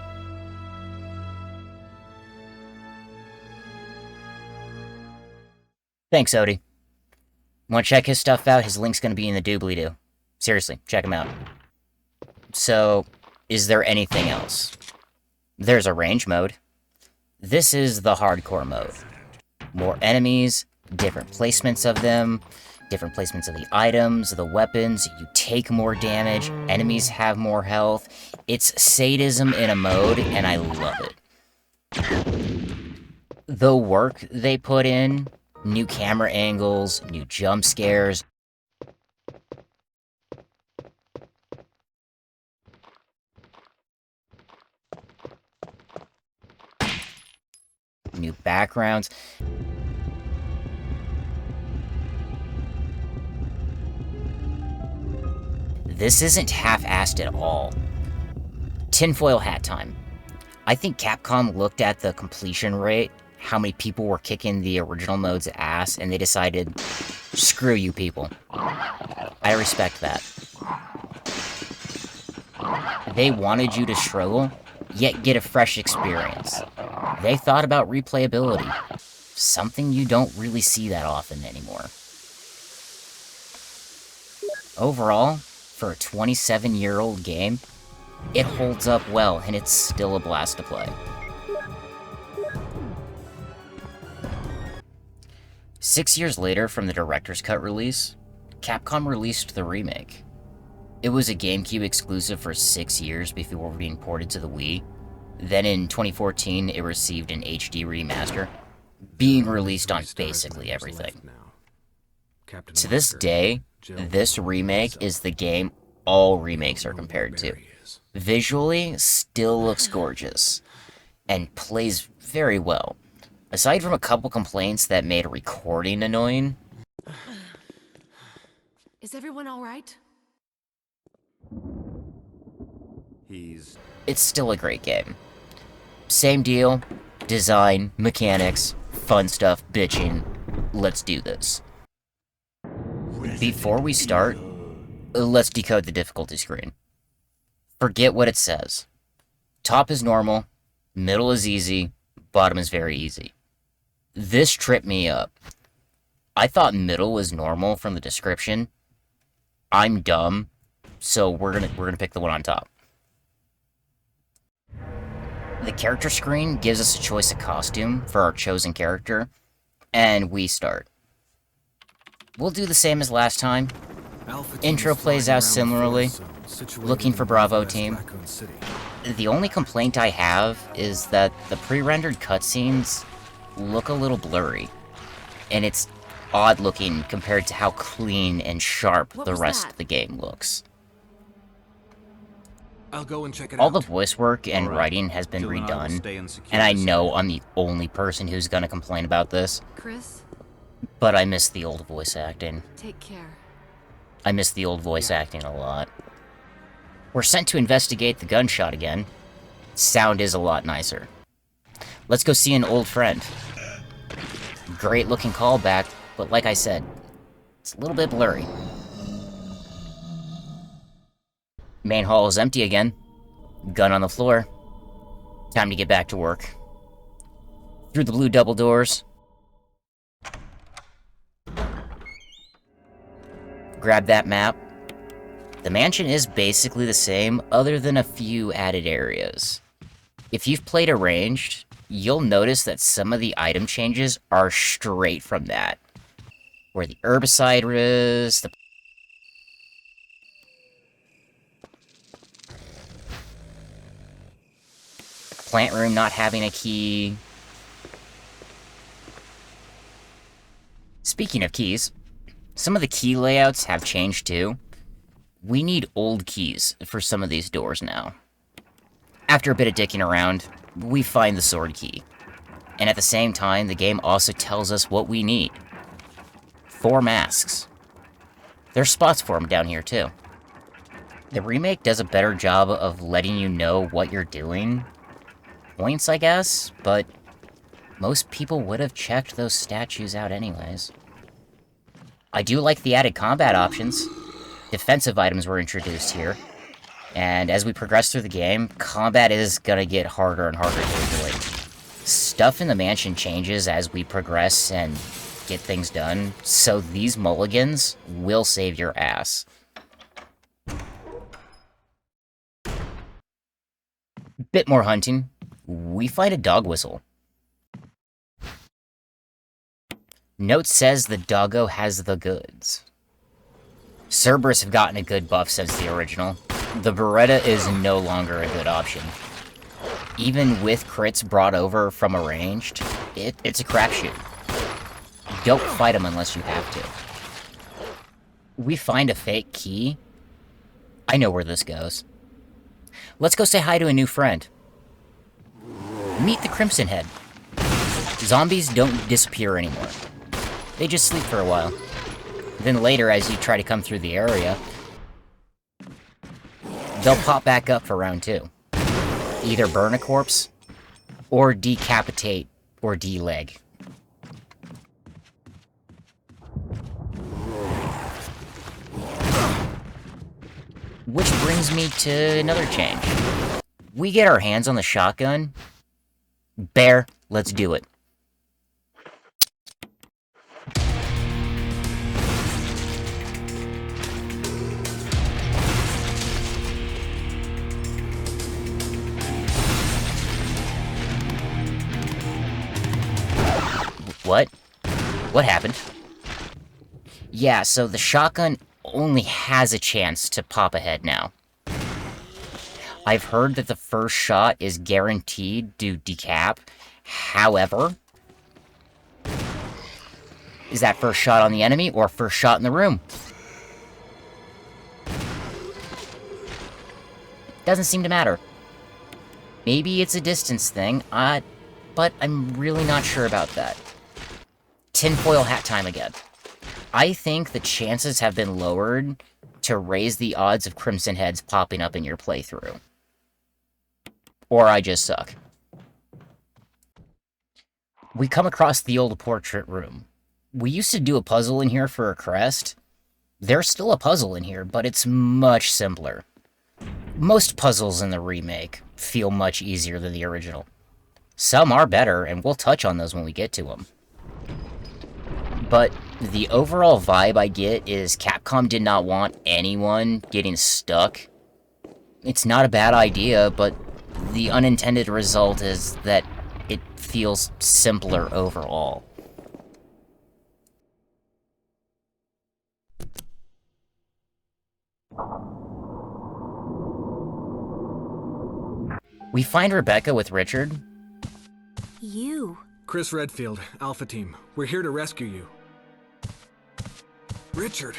Thanks, Odie. Want to check his stuff out? His link's going to be in the doobly-doo. Seriously, check him out. So, is there anything else? There's a range mode. This is the hardcore mode. More enemies, different placements of them, different placements of the items, the weapons. You take more damage, enemies have more health. It's sadism in a mode, and I love it. The work they put in, new camera angles, new jump scares, new backgrounds. This isn't half-assed at all. Tinfoil hat time. I think Capcom looked at the completion rate, how many people were kicking the original mode's ass, and they decided, screw you people. I respect that. They wanted you to struggle, yet get a fresh experience. They thought about replayability, something you don't really see that often anymore. Overall, for a 27-year-old game, it holds up well, and it's still a blast to play. 6 years later from the Director's Cut release, Capcom released the remake. It was a GameCube exclusive for 6 years before being ported to the Wii. Then in 2014, it received an HD remaster, being released on basically everything. To this day, this remake is the game all remakes are compared to. Visually, still looks gorgeous, and plays very well. Aside from a couple complaints that made recording annoying. Is everyone alright? It's still a great game. Same deal, design, mechanics, fun stuff, bitching. Let's do this. Before we start, let's decode the difficulty screen. Forget what it says. Top is normal, middle is easy, bottom is very easy. This tripped me up. I thought middle was normal from the description. I'm dumb, so we're gonna pick the one on top. The character screen gives us a choice of costume for our chosen character, and we start. We'll do the same as last time. Intro plays out similarly, looking for Bravo team. The only complaint I have is that the pre-rendered cutscenes look a little blurry, and it's odd looking compared to how clean and sharp the rest of the game looks. I'll go and check it All out. the voice work and writing has been redone, and I know I'm the only person who's gonna complain about this, Chris, but I miss the old voice acting. take care. I miss the old voice acting a lot. We're sent to investigate the gunshot again. Sound is a lot nicer. Let's go see an old friend. Great looking callback, but like I said, it's a little bit blurry. Main hall is empty again. Gun on the floor. Time to get back to work. Through the blue double doors. Grab that map. The mansion is basically the same, other than a few added areas. If you've played Arranged, you'll notice that some of the item changes are straight from that. Where the herbicide is, the plant room not having a key. Speaking of keys, some of the key layouts have changed too. We need old keys for some of these doors now. After a bit of dicking around, we find the sword key. And at the same time, the game also tells us what we need. 4 masks. There's spots for them down here too. The remake does a better job of letting you know what you're doing. Points, I guess, but most people would have checked those statues out anyways. I do like the added combat options. Defensive items were introduced here. And as we progress through the game, combat is gonna get harder and harder to regulate. Stuff in the mansion changes as we progress and get things done, so these mulligans will save your ass. Bit more hunting. We find a dog whistle. Note says the doggo has the goods. Cerberus have gotten a good buff since the original. The Beretta is no longer a good option. Even with crits brought over from a ranged, it's a crapshoot. Don't fight them unless you have to. We find a fake key. I know where this goes. Let's go say hi to a new friend. Meet the Crimson Head. Zombies don't disappear anymore. They just sleep for a while. Then later, as you try to come through the area, they'll pop back up for round 2. Either burn a corpse, or decapitate, or de-leg. Which brings me to another change. We get our hands on the shotgun. Bear, let's do it. What? What happened? Yeah, so the shotgun only has a chance to pop ahead now. I've heard that the first shot is guaranteed to decap. However, is that first shot on the enemy or first shot in the room? Doesn't seem to matter. Maybe it's a distance thing, but I'm really not sure about that. Tinfoil hat time again. I think the chances have been lowered to raise the odds of Crimson Heads popping up in your playthrough. Or I just suck. We come across the old portrait room. We used to do a puzzle in here for a crest. There's still a puzzle in here, but it's much simpler. Most puzzles in the remake feel much easier than the original. Some are better, and we'll touch on those when we get to them. But the overall vibe I get is Capcom did not want anyone getting stuck. It's not a bad idea, but the unintended result is that it feels simpler overall. We find Rebecca with Richard. You. Chris Redfield, Alpha Team. We're here to rescue you. Richard,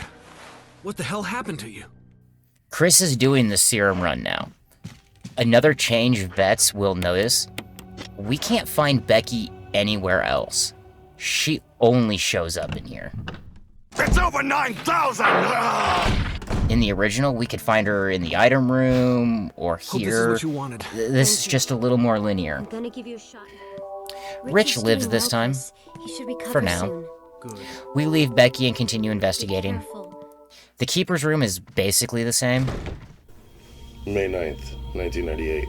what the hell happened to you? Chris is doing the serum run now. Another change vets will notice, we can't find Becky anywhere else. She only shows up in here. It's over 9,000! In the original, we could find her in the item room, or Hope here. this is what you wanted. This is just a little more linear. I'm gonna give you a shot. Rich lives this time. He should recover For now. soon. Good. We leave Becky and continue investigating. Careful. The Keeper's room is basically the same. May 9th, 1998.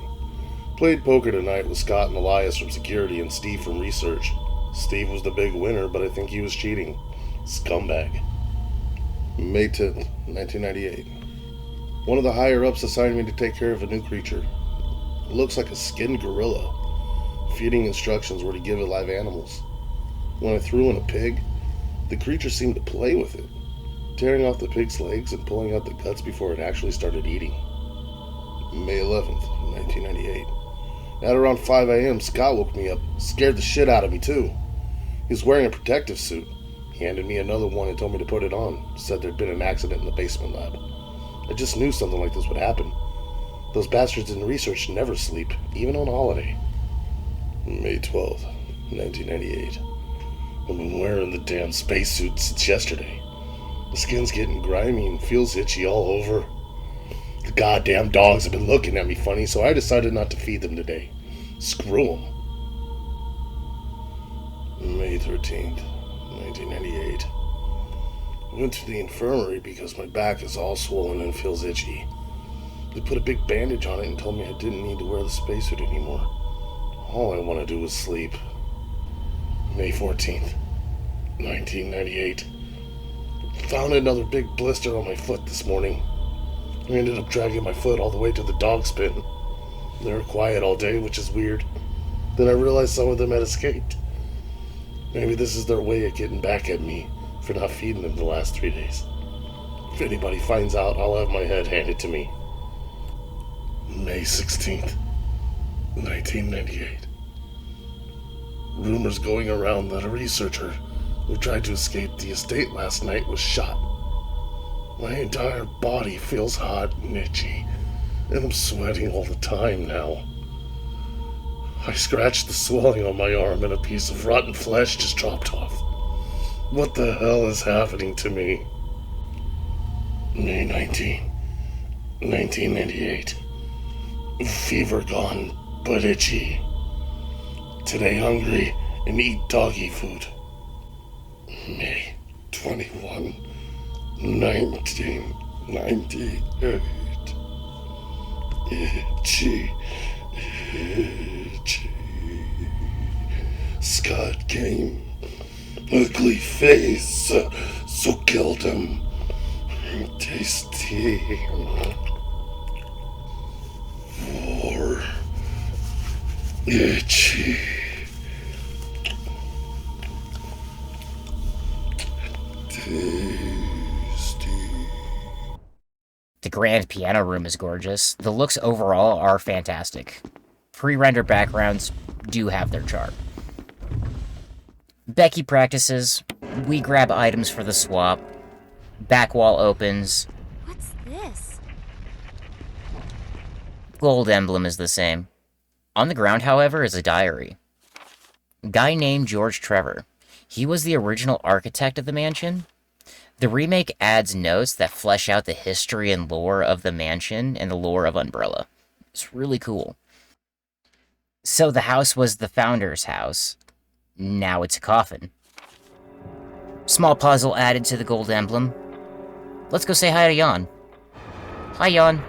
Played poker tonight with Scott and Elias from security and Steve from research. Steve was the big winner, but I think he was cheating. Scumbag. May 10th, 1998. One of the higher-ups assigned me to take care of a new creature. It looks like a skinned gorilla. Feeding instructions were to give it live animals. When I threw in a pig, the creature seemed to play with it, tearing off the pig's legs and pulling out the guts before it actually started eating. May 11th, 1998. At around 5 a.m., Scott woke me up, scared the shit out of me too. He was wearing a protective suit. He handed me another one and told me to put it on, said there'd been an accident in the basement lab. I just knew something like this would happen. Those bastards in research never sleep, even on holiday. May 12th, 1998. I've been wearing the damn spacesuit since yesterday. The skin's getting grimy and feels itchy all over. The goddamn dogs have been looking at me funny, so I decided not to feed them today. Screw them. May 13th, 1998. I went to the infirmary because my back is all swollen and feels itchy. They put a big bandage on it and told me I didn't need to wear the spacesuit anymore. All I want to do is sleep. May 14th, 1998. Found another big blister on my foot this morning. I ended up dragging my foot all the way to the dog spin. They were quiet all day, which is weird. Then I realized some of them had escaped. Maybe this is their way of getting back at me for not feeding them the last 3 days. If anybody finds out, I'll have my head handed to me. May 16th, 1998. Rumors going around that a researcher who tried to escape the estate last night was shot. My entire body feels hot and itchy, and I'm sweating all the time now. I scratched the swelling on my arm and a piece of rotten flesh just dropped off. What the hell is happening to me? May 19, 1998. Fever gone, but itchy. Today hungry and eat doggy food. May 21, 1998. Itchy, itchy. Scott came. Ugly face, so killed him. Tasty. 4. Itchy. Tasty. The grand piano room is gorgeous. The looks overall are fantastic. Pre-rendered backgrounds do have their charm. Becky practices. We grab items for the swap. Back wall opens. What's this? Gold emblem is the same. On the ground, however, is a diary. A guy named George Trevor. He was the original architect of the mansion. The remake adds notes that flesh out the history and lore of the mansion and the lore of Umbrella. It's really cool. So the house was the founder's house. Now it's a coffin. Small puzzle added to the gold emblem. Let's go say hi to Jan. Hi, Jan.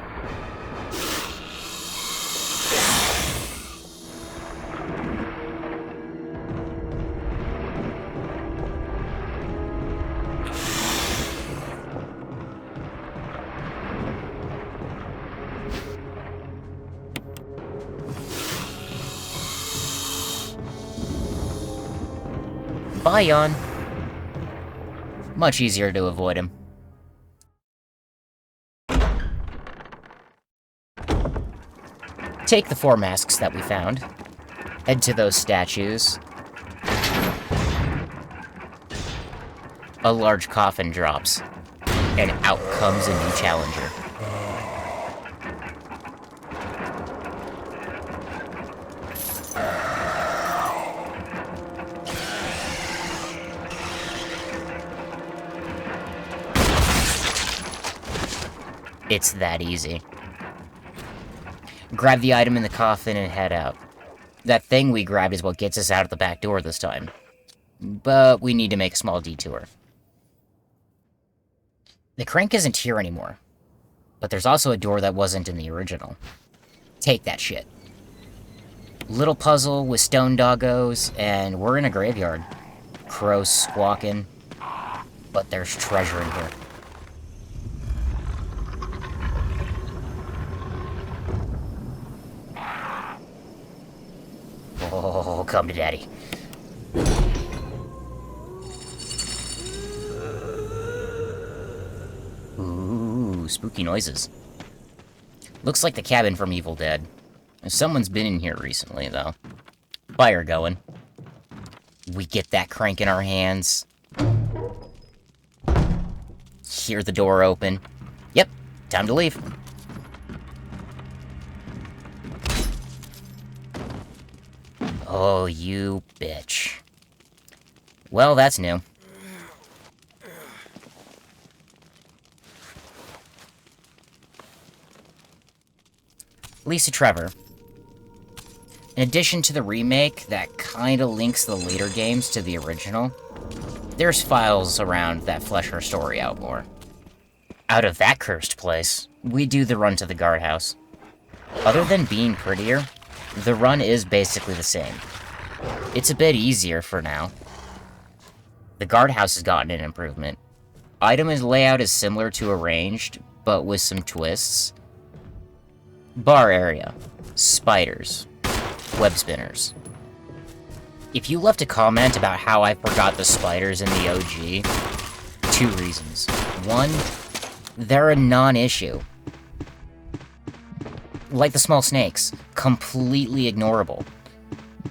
Bye, Jan. Much easier to avoid him. Take the 4 masks that we found. Head to those statues. A large coffin drops. And out comes a new challenger. It's that easy. Grab the item in the coffin and head out. That thing we grabbed is what gets us out of the back door this time. But we need to make a small detour. The crank isn't here anymore. But there's also a door that wasn't in the original. Take that shit. Little puzzle with stone doggos, and we're in a graveyard. Crows squawking. But there's treasure in here. Oh, come to daddy. Ooh, spooky noises. Looks like the cabin from Evil Dead. Someone's been in here recently, though. Fire going. We get that crank in our hands. Hear the door open. Yep, time to leave. Oh, you bitch. Well, that's new. Lisa Trevor. In addition to the remake that kinda links the later games to the original, there's files around that flesh her story out more. Out of that cursed place, we do the run to the guardhouse. Other than being prettier, the run is basically the same. It's a bit easier for now. The guardhouse has gotten an improvement. Item layout is similar to Arranged, but with some twists. Bar area. Spiders. Web spinners. If you left a comment about how I forgot the spiders in the OG, 2 reasons. 1, they're a non-issue. Like the small snakes, completely ignorable.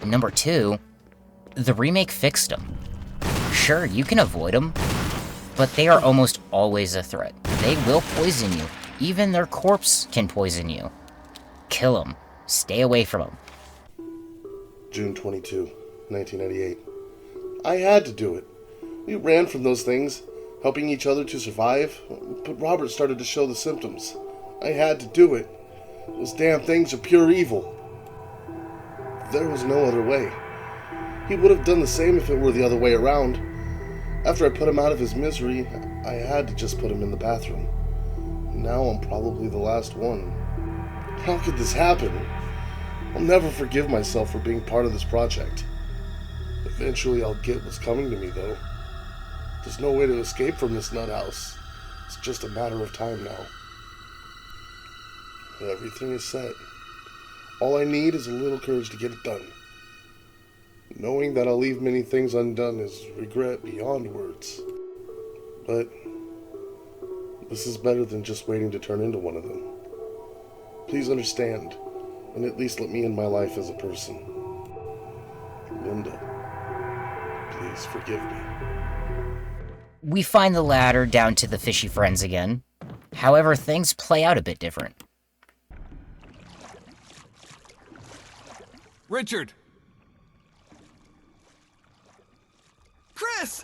Number 2, the remake fixed them. Sure, you can avoid them, but they are almost always a threat. They will poison you. Even their corpse can poison you. Kill them. Stay away from them. June 22, 1998. I had to do it. We ran from those things, helping each other to survive, but Robert started to show the symptoms. I had to do it. Those damn things are pure evil. There was no other way. He would have done the same if it were the other way around. After I put him out of his misery, I had to just put him in the bathroom. Now I'm probably the last one. How could this happen? I'll never forgive myself for being part of this project. Eventually I'll get what's coming to me, though. There's no way to escape from this nut house. It's just a matter of time now. Everything is set. All I need is a little courage to get it done. Knowing that I'll leave many things undone is regret beyond words. But this is better than just waiting to turn into one of them. Please understand, and at least let me end my life as a person. Linda, please forgive me. We find the ladder down to the fishy friends again. However, things play out a bit different. Richard! Chris!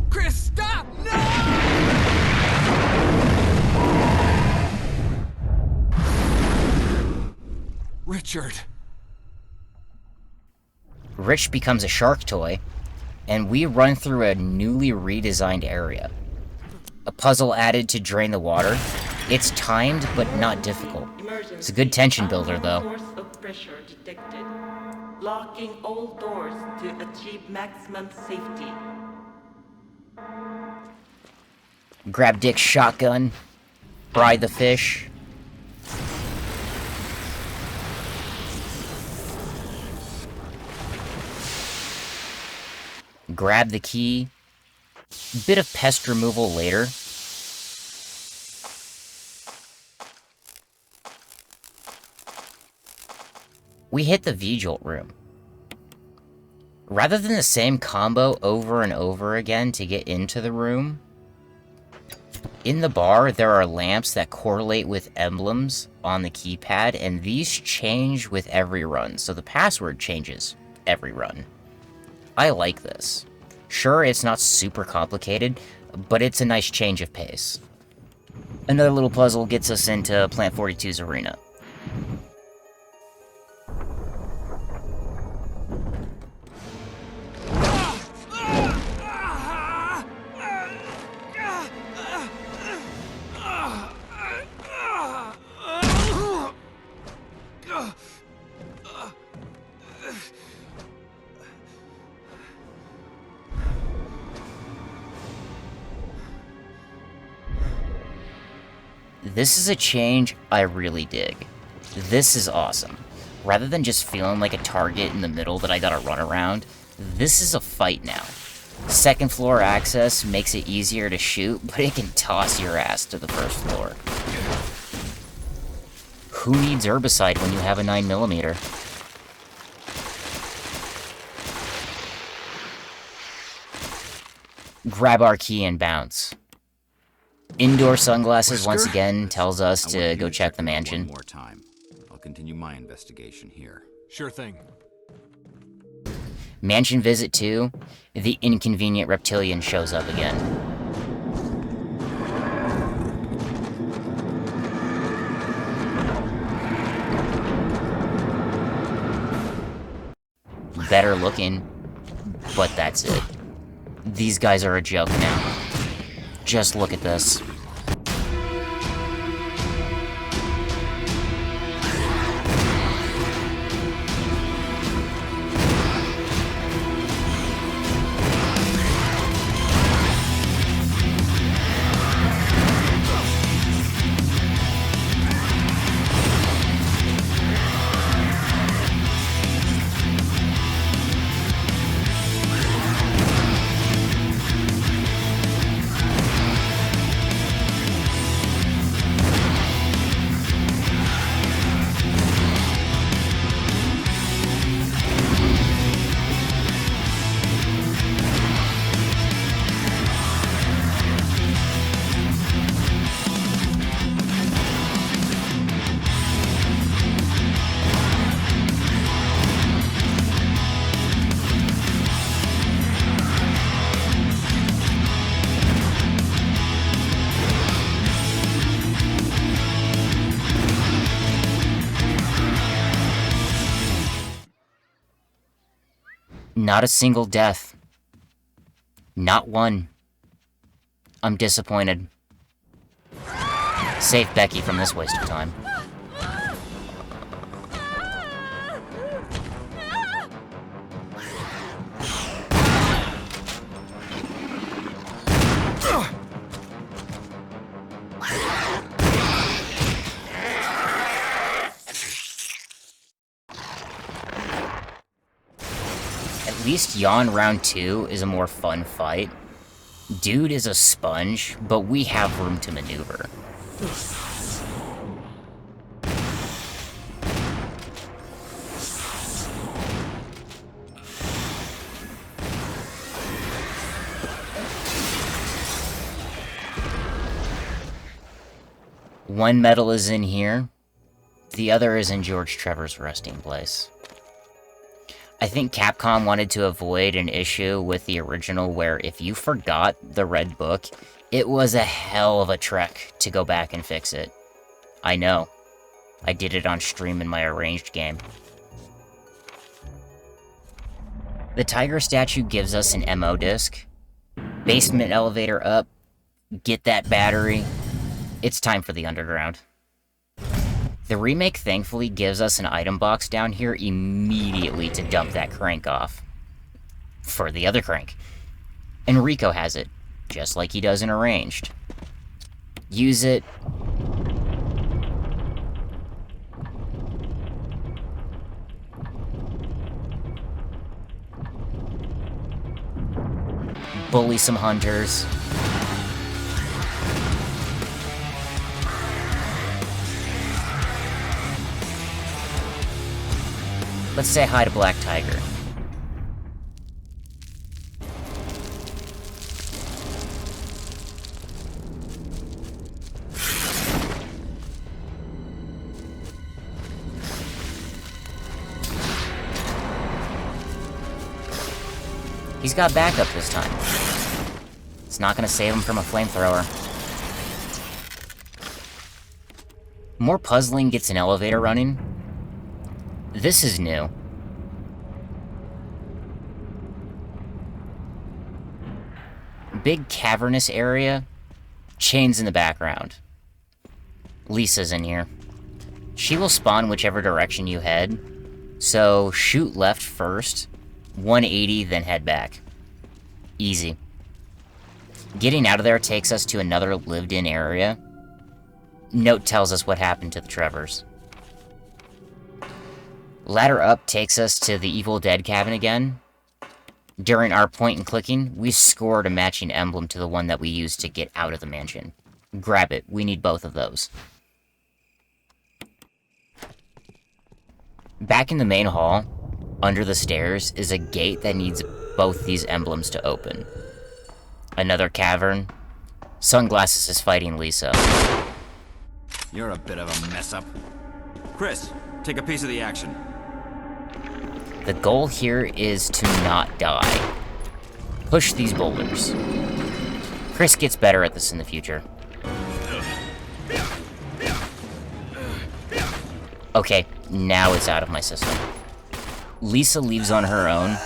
Chris, stop! No! Richard. Rich becomes a shark toy, and we run through a newly redesigned area. A puzzle added to drain the water. It's timed, but not difficult. It's a good tension builder, though. Source of pressure detected. Locking all doors to achieve maximum safety. Grab Dick's shotgun. Fry the fish. Grab the key. Bit of pest removal later. We hit the V-Jolt room. Rather than the same combo over and over again to get into the room, in the bar there are lamps that correlate with emblems on the keypad, and these change with every run, so the password changes every run. I like this. Sure, it's not super complicated, but it's a nice change of pace. Another little puzzle gets us into Plant 42's arena. This is a change I really dig. This is awesome. Rather than just feeling like a target in the middle that I gotta run around, this is a fight now. Second floor access makes it easier to shoot, but it can toss your ass to the first floor. Who needs herbicide when you have a 9mm? Grab our key and bounce. Indoor sunglasses once again tells us to go check the mansion. One more time. I'll continue my investigation here. Sure thing. Mansion visit 2, the inconvenient reptilian shows up again. Better looking, but that's it. These guys are a joke now. Just look at this. Not a single death. Not one. I'm disappointed. Save Becky from this waste of time. At least Yawn Round 2 is a more fun fight. Dude is a sponge, but we have room to maneuver. One medal is in here, the other is in George Trevor's resting place. I think Capcom wanted to avoid an issue with the original where if you forgot the red book, it was a hell of a trek to go back and fix it. I know. I did it on stream in my arranged game. The tiger statue gives us an MO disc. Basement elevator up. Get that battery. It's time for the underground. The remake thankfully gives us an item box down here immediately to dump that crank off. For the other crank. And Rico has it, just like he does in Arranged. Use it. Bully some hunters. Let's say hi to Black Tiger. He's got backup this time. It's not gonna save him from a flamethrower. More puzzling gets an elevator running. This is new. Big cavernous area. Chains in the background. Lisa's in here. She will spawn whichever direction you head. So shoot left first, 180, then head back. Easy. Getting out of there takes us to another lived-in area. Note tells us what happened to the Trevors. Ladder up takes us to the Evil Dead cabin again. During our point and clicking, we scored a matching emblem to the one that we used to get out of the mansion. Grab it, we need both of those. Back in the main hall, under the stairs, is a gate that needs both these emblems to open. Another cavern. Sunglasses is fighting Lisa. You're a bit of a mess-up. Chris, take a piece of the action. The goal here is to not die. Push these boulders. Chris gets better at this in the future. Okay, now it's out of my system. Lisa leaves on her own.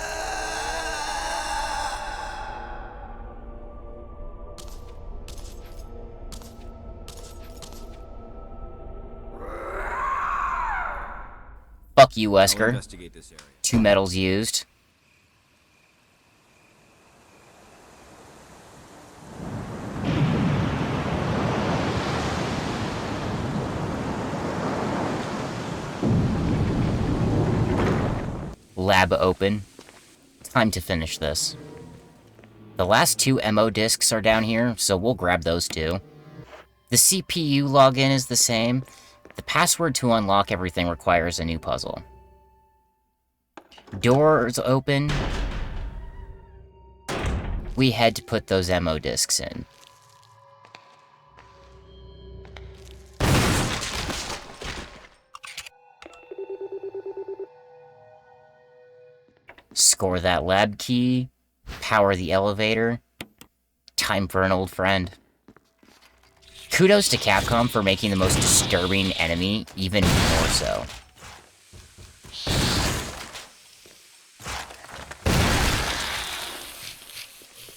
Fuck you, Wesker. 2 medals used. Lab open. Time to finish this. The last 2 MO discs are down here, so we'll grab those too. The CPU login is the same. The password to unlock everything requires a new puzzle. Doors open. We had to put those MO discs in. Score that lab key. Power the elevator. Time for an old friend. Kudos to Capcom for making the most disturbing enemy even more so.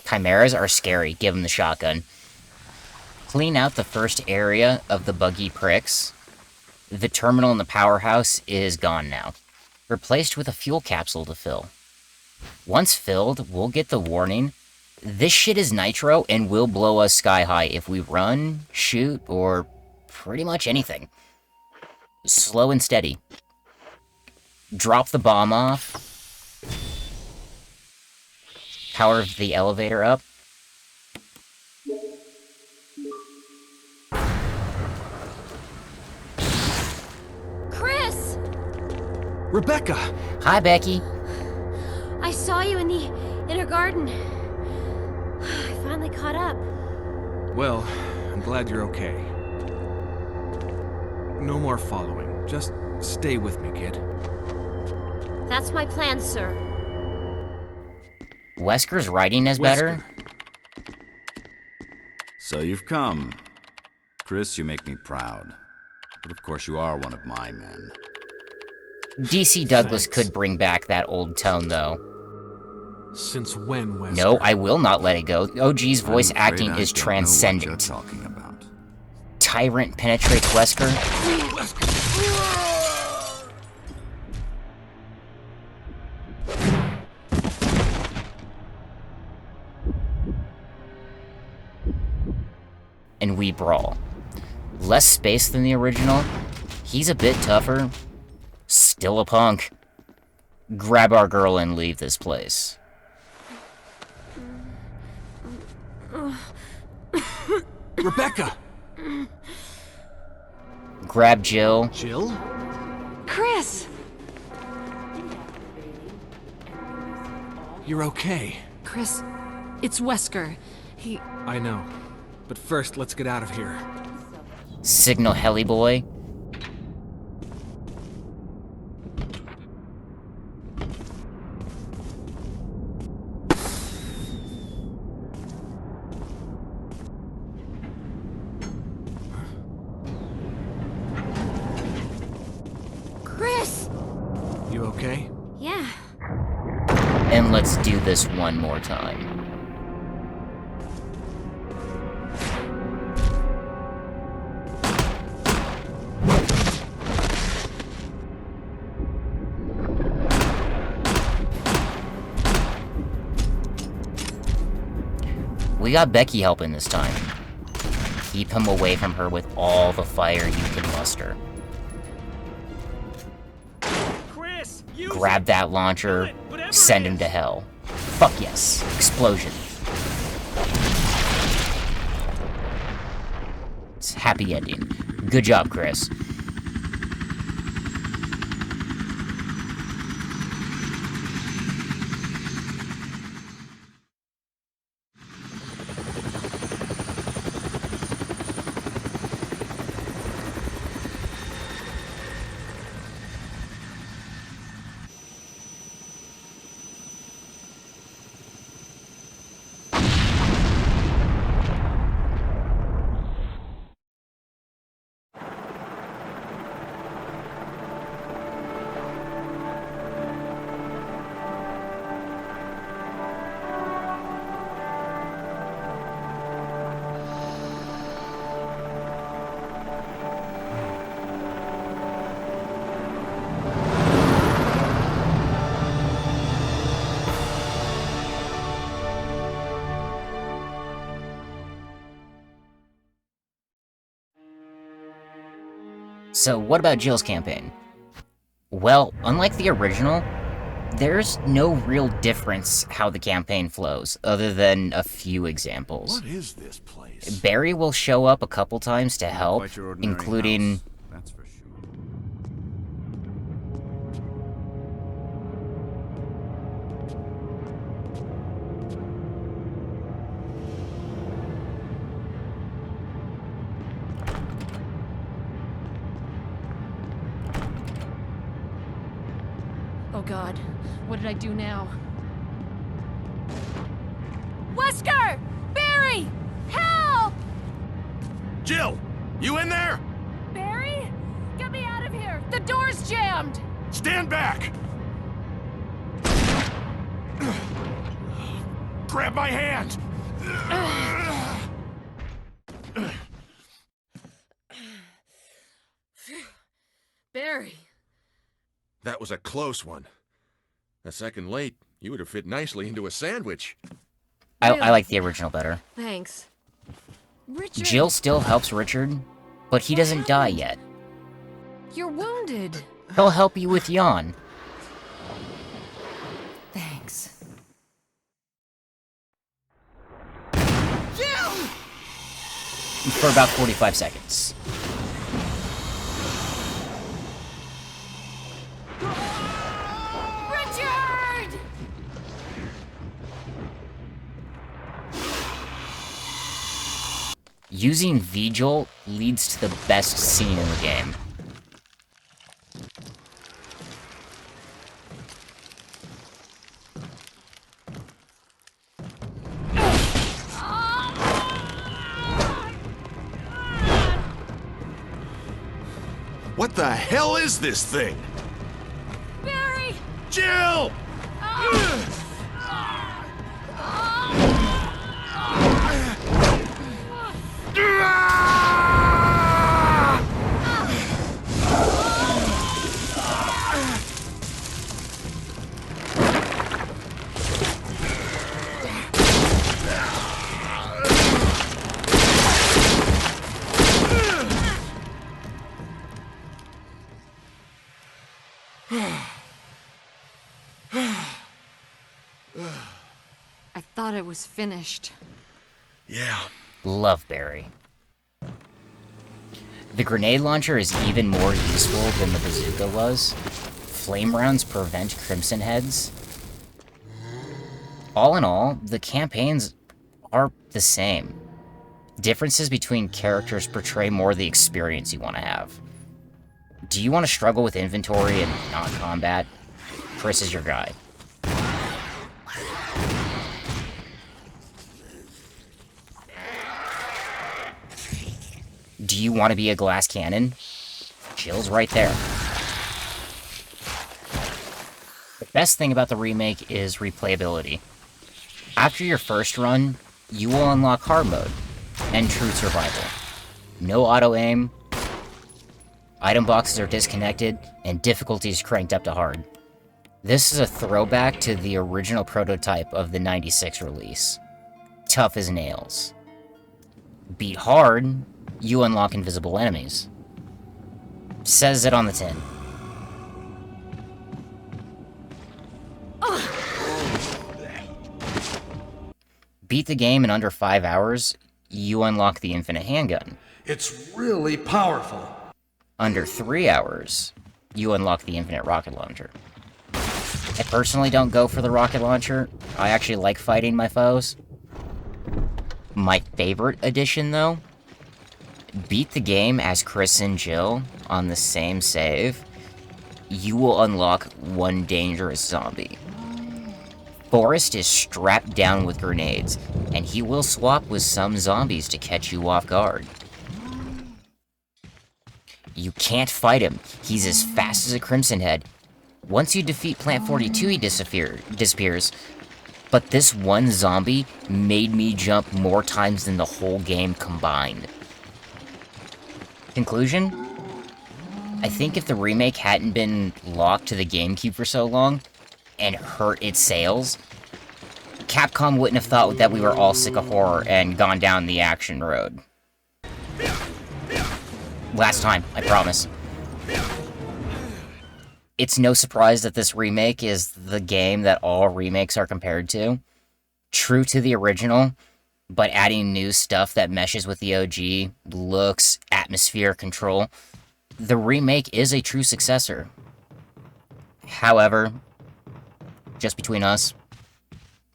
Chimeras are scary, give them the shotgun. Clean out the first area of the buggy pricks. The terminal in the powerhouse is gone now, replaced with a fuel capsule to fill. Once filled, we'll get the warning, this shit is nitro and will blow us sky high if we run, shoot, or pretty much anything. Slow and steady. Drop the bomb off. Power the elevator up. Chris! Rebecca! Hi, Becky. I saw you in the inner garden. I finally caught up. Well, I'm glad you're okay. No more following. Just stay with me, kid. That's my plan, sir. Wesker's writing is better. So you've come. Chris, you make me proud. But of course you are one of my men. DC Douglas could bring back that old tone, though. Since when, Wesker? No, I will not let it go. OG's voice acting is What you're transcendent. talking about. Tyrant penetrates Wesker. And we brawl. Less space than the original. He's a bit tougher. Still a punk. Grab our girl and leave this place. Rebecca! Grab Jill. Jill? Chris! You're okay. Chris, it's Wesker. He... I know. But first, let's get out of here. Signal heli boy. Chris! You okay? Yeah. And let's do this one more time. We got Becky helping this time. Keep him away from her with all the fire you can muster. Chris, Grab that launcher, send him to hell. Fuck yes. Explosion. It's a happy ending. Good job, Chris. So what about Jill's campaign? Well, unlike the original, there's no real difference how the campaign flows, other than a few examples. What is this place? Barry will show up a couple times to help, Quite your ordinary including... house, that's for sure. Oh God, what did I do now? Wesker! Barry! Help! Jill, you in there? Barry? Get me out of here! The door's jammed! Stand back! Grab my hand! Barry. That was a close one. A second late, you would have fit nicely into a sandwich. I like the original better. Thanks. Richard. Jill still helps Richard, but he doesn't die yet. You're wounded. He'll help you with Jan. Thanks. For about 45 seconds. Richard! Using V-Jolt leads to the best scene in the game. What the hell is this thing? Barry! Jill! I thought it was finished. Yeah. Love Barry. The grenade launcher is even more useful than the bazooka was. Flame rounds prevent Crimson Heads. All in all, the campaigns are the same. Differences between characters portray more the experience you want to have. Do you want to struggle with inventory and not combat? Chris is your guy. Do you want to be a glass cannon? Jill's right there. The best thing about the remake is replayability. After your first run, you will unlock hard mode and true survival. No auto-aim, item boxes are disconnected, and difficulty is cranked up to hard. This is a throwback to the original prototype of the '96 release. Tough as nails. Beat hard, you unlock invisible enemies. Says it on the tin. Beat the game in under 5 hours, you unlock the infinite handgun. It's really powerful. Under 3 hours, you unlock the infinite rocket launcher. I personally don't go for the rocket launcher. I actually like fighting my foes. My favorite addition, though, beat the game as Chris and Jill on the same save. You will unlock one dangerous zombie. Forrest is strapped down with grenades, and he will swap with some zombies to catch you off guard. You can't fight him. He's as fast as a Crimson Head. Once you defeat Plant 42, he disappears. But this one zombie made me jump more times than the whole game combined. Conclusion? I think if the remake hadn't been locked to the GameCube for so long, and hurt its sales, Capcom wouldn't have thought that we were all sick of horror and gone down the action road. Last time, I promise. It's no surprise that this remake is the game that all remakes are compared to. True to the original, but adding new stuff that meshes with the OG, looks, atmosphere, control. The remake is a true successor. However, just between us,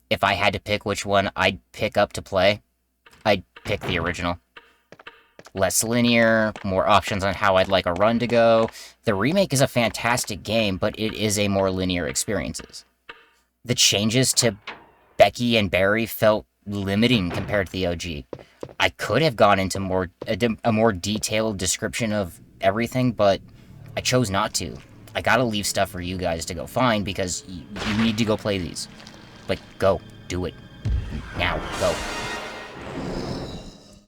if I had to pick which one I'd pick up to play, I'd pick the original. Less linear, more options on how I'd like a run to go. The remake is a fantastic game, but it is a more linear experience. The changes to Becky and Barry felt limiting compared to the OG. I could have gone into a more detailed description of everything, but I chose not to. I gotta leave stuff for you guys to go find because you need to go play these. Like, go. Do it. Now, go.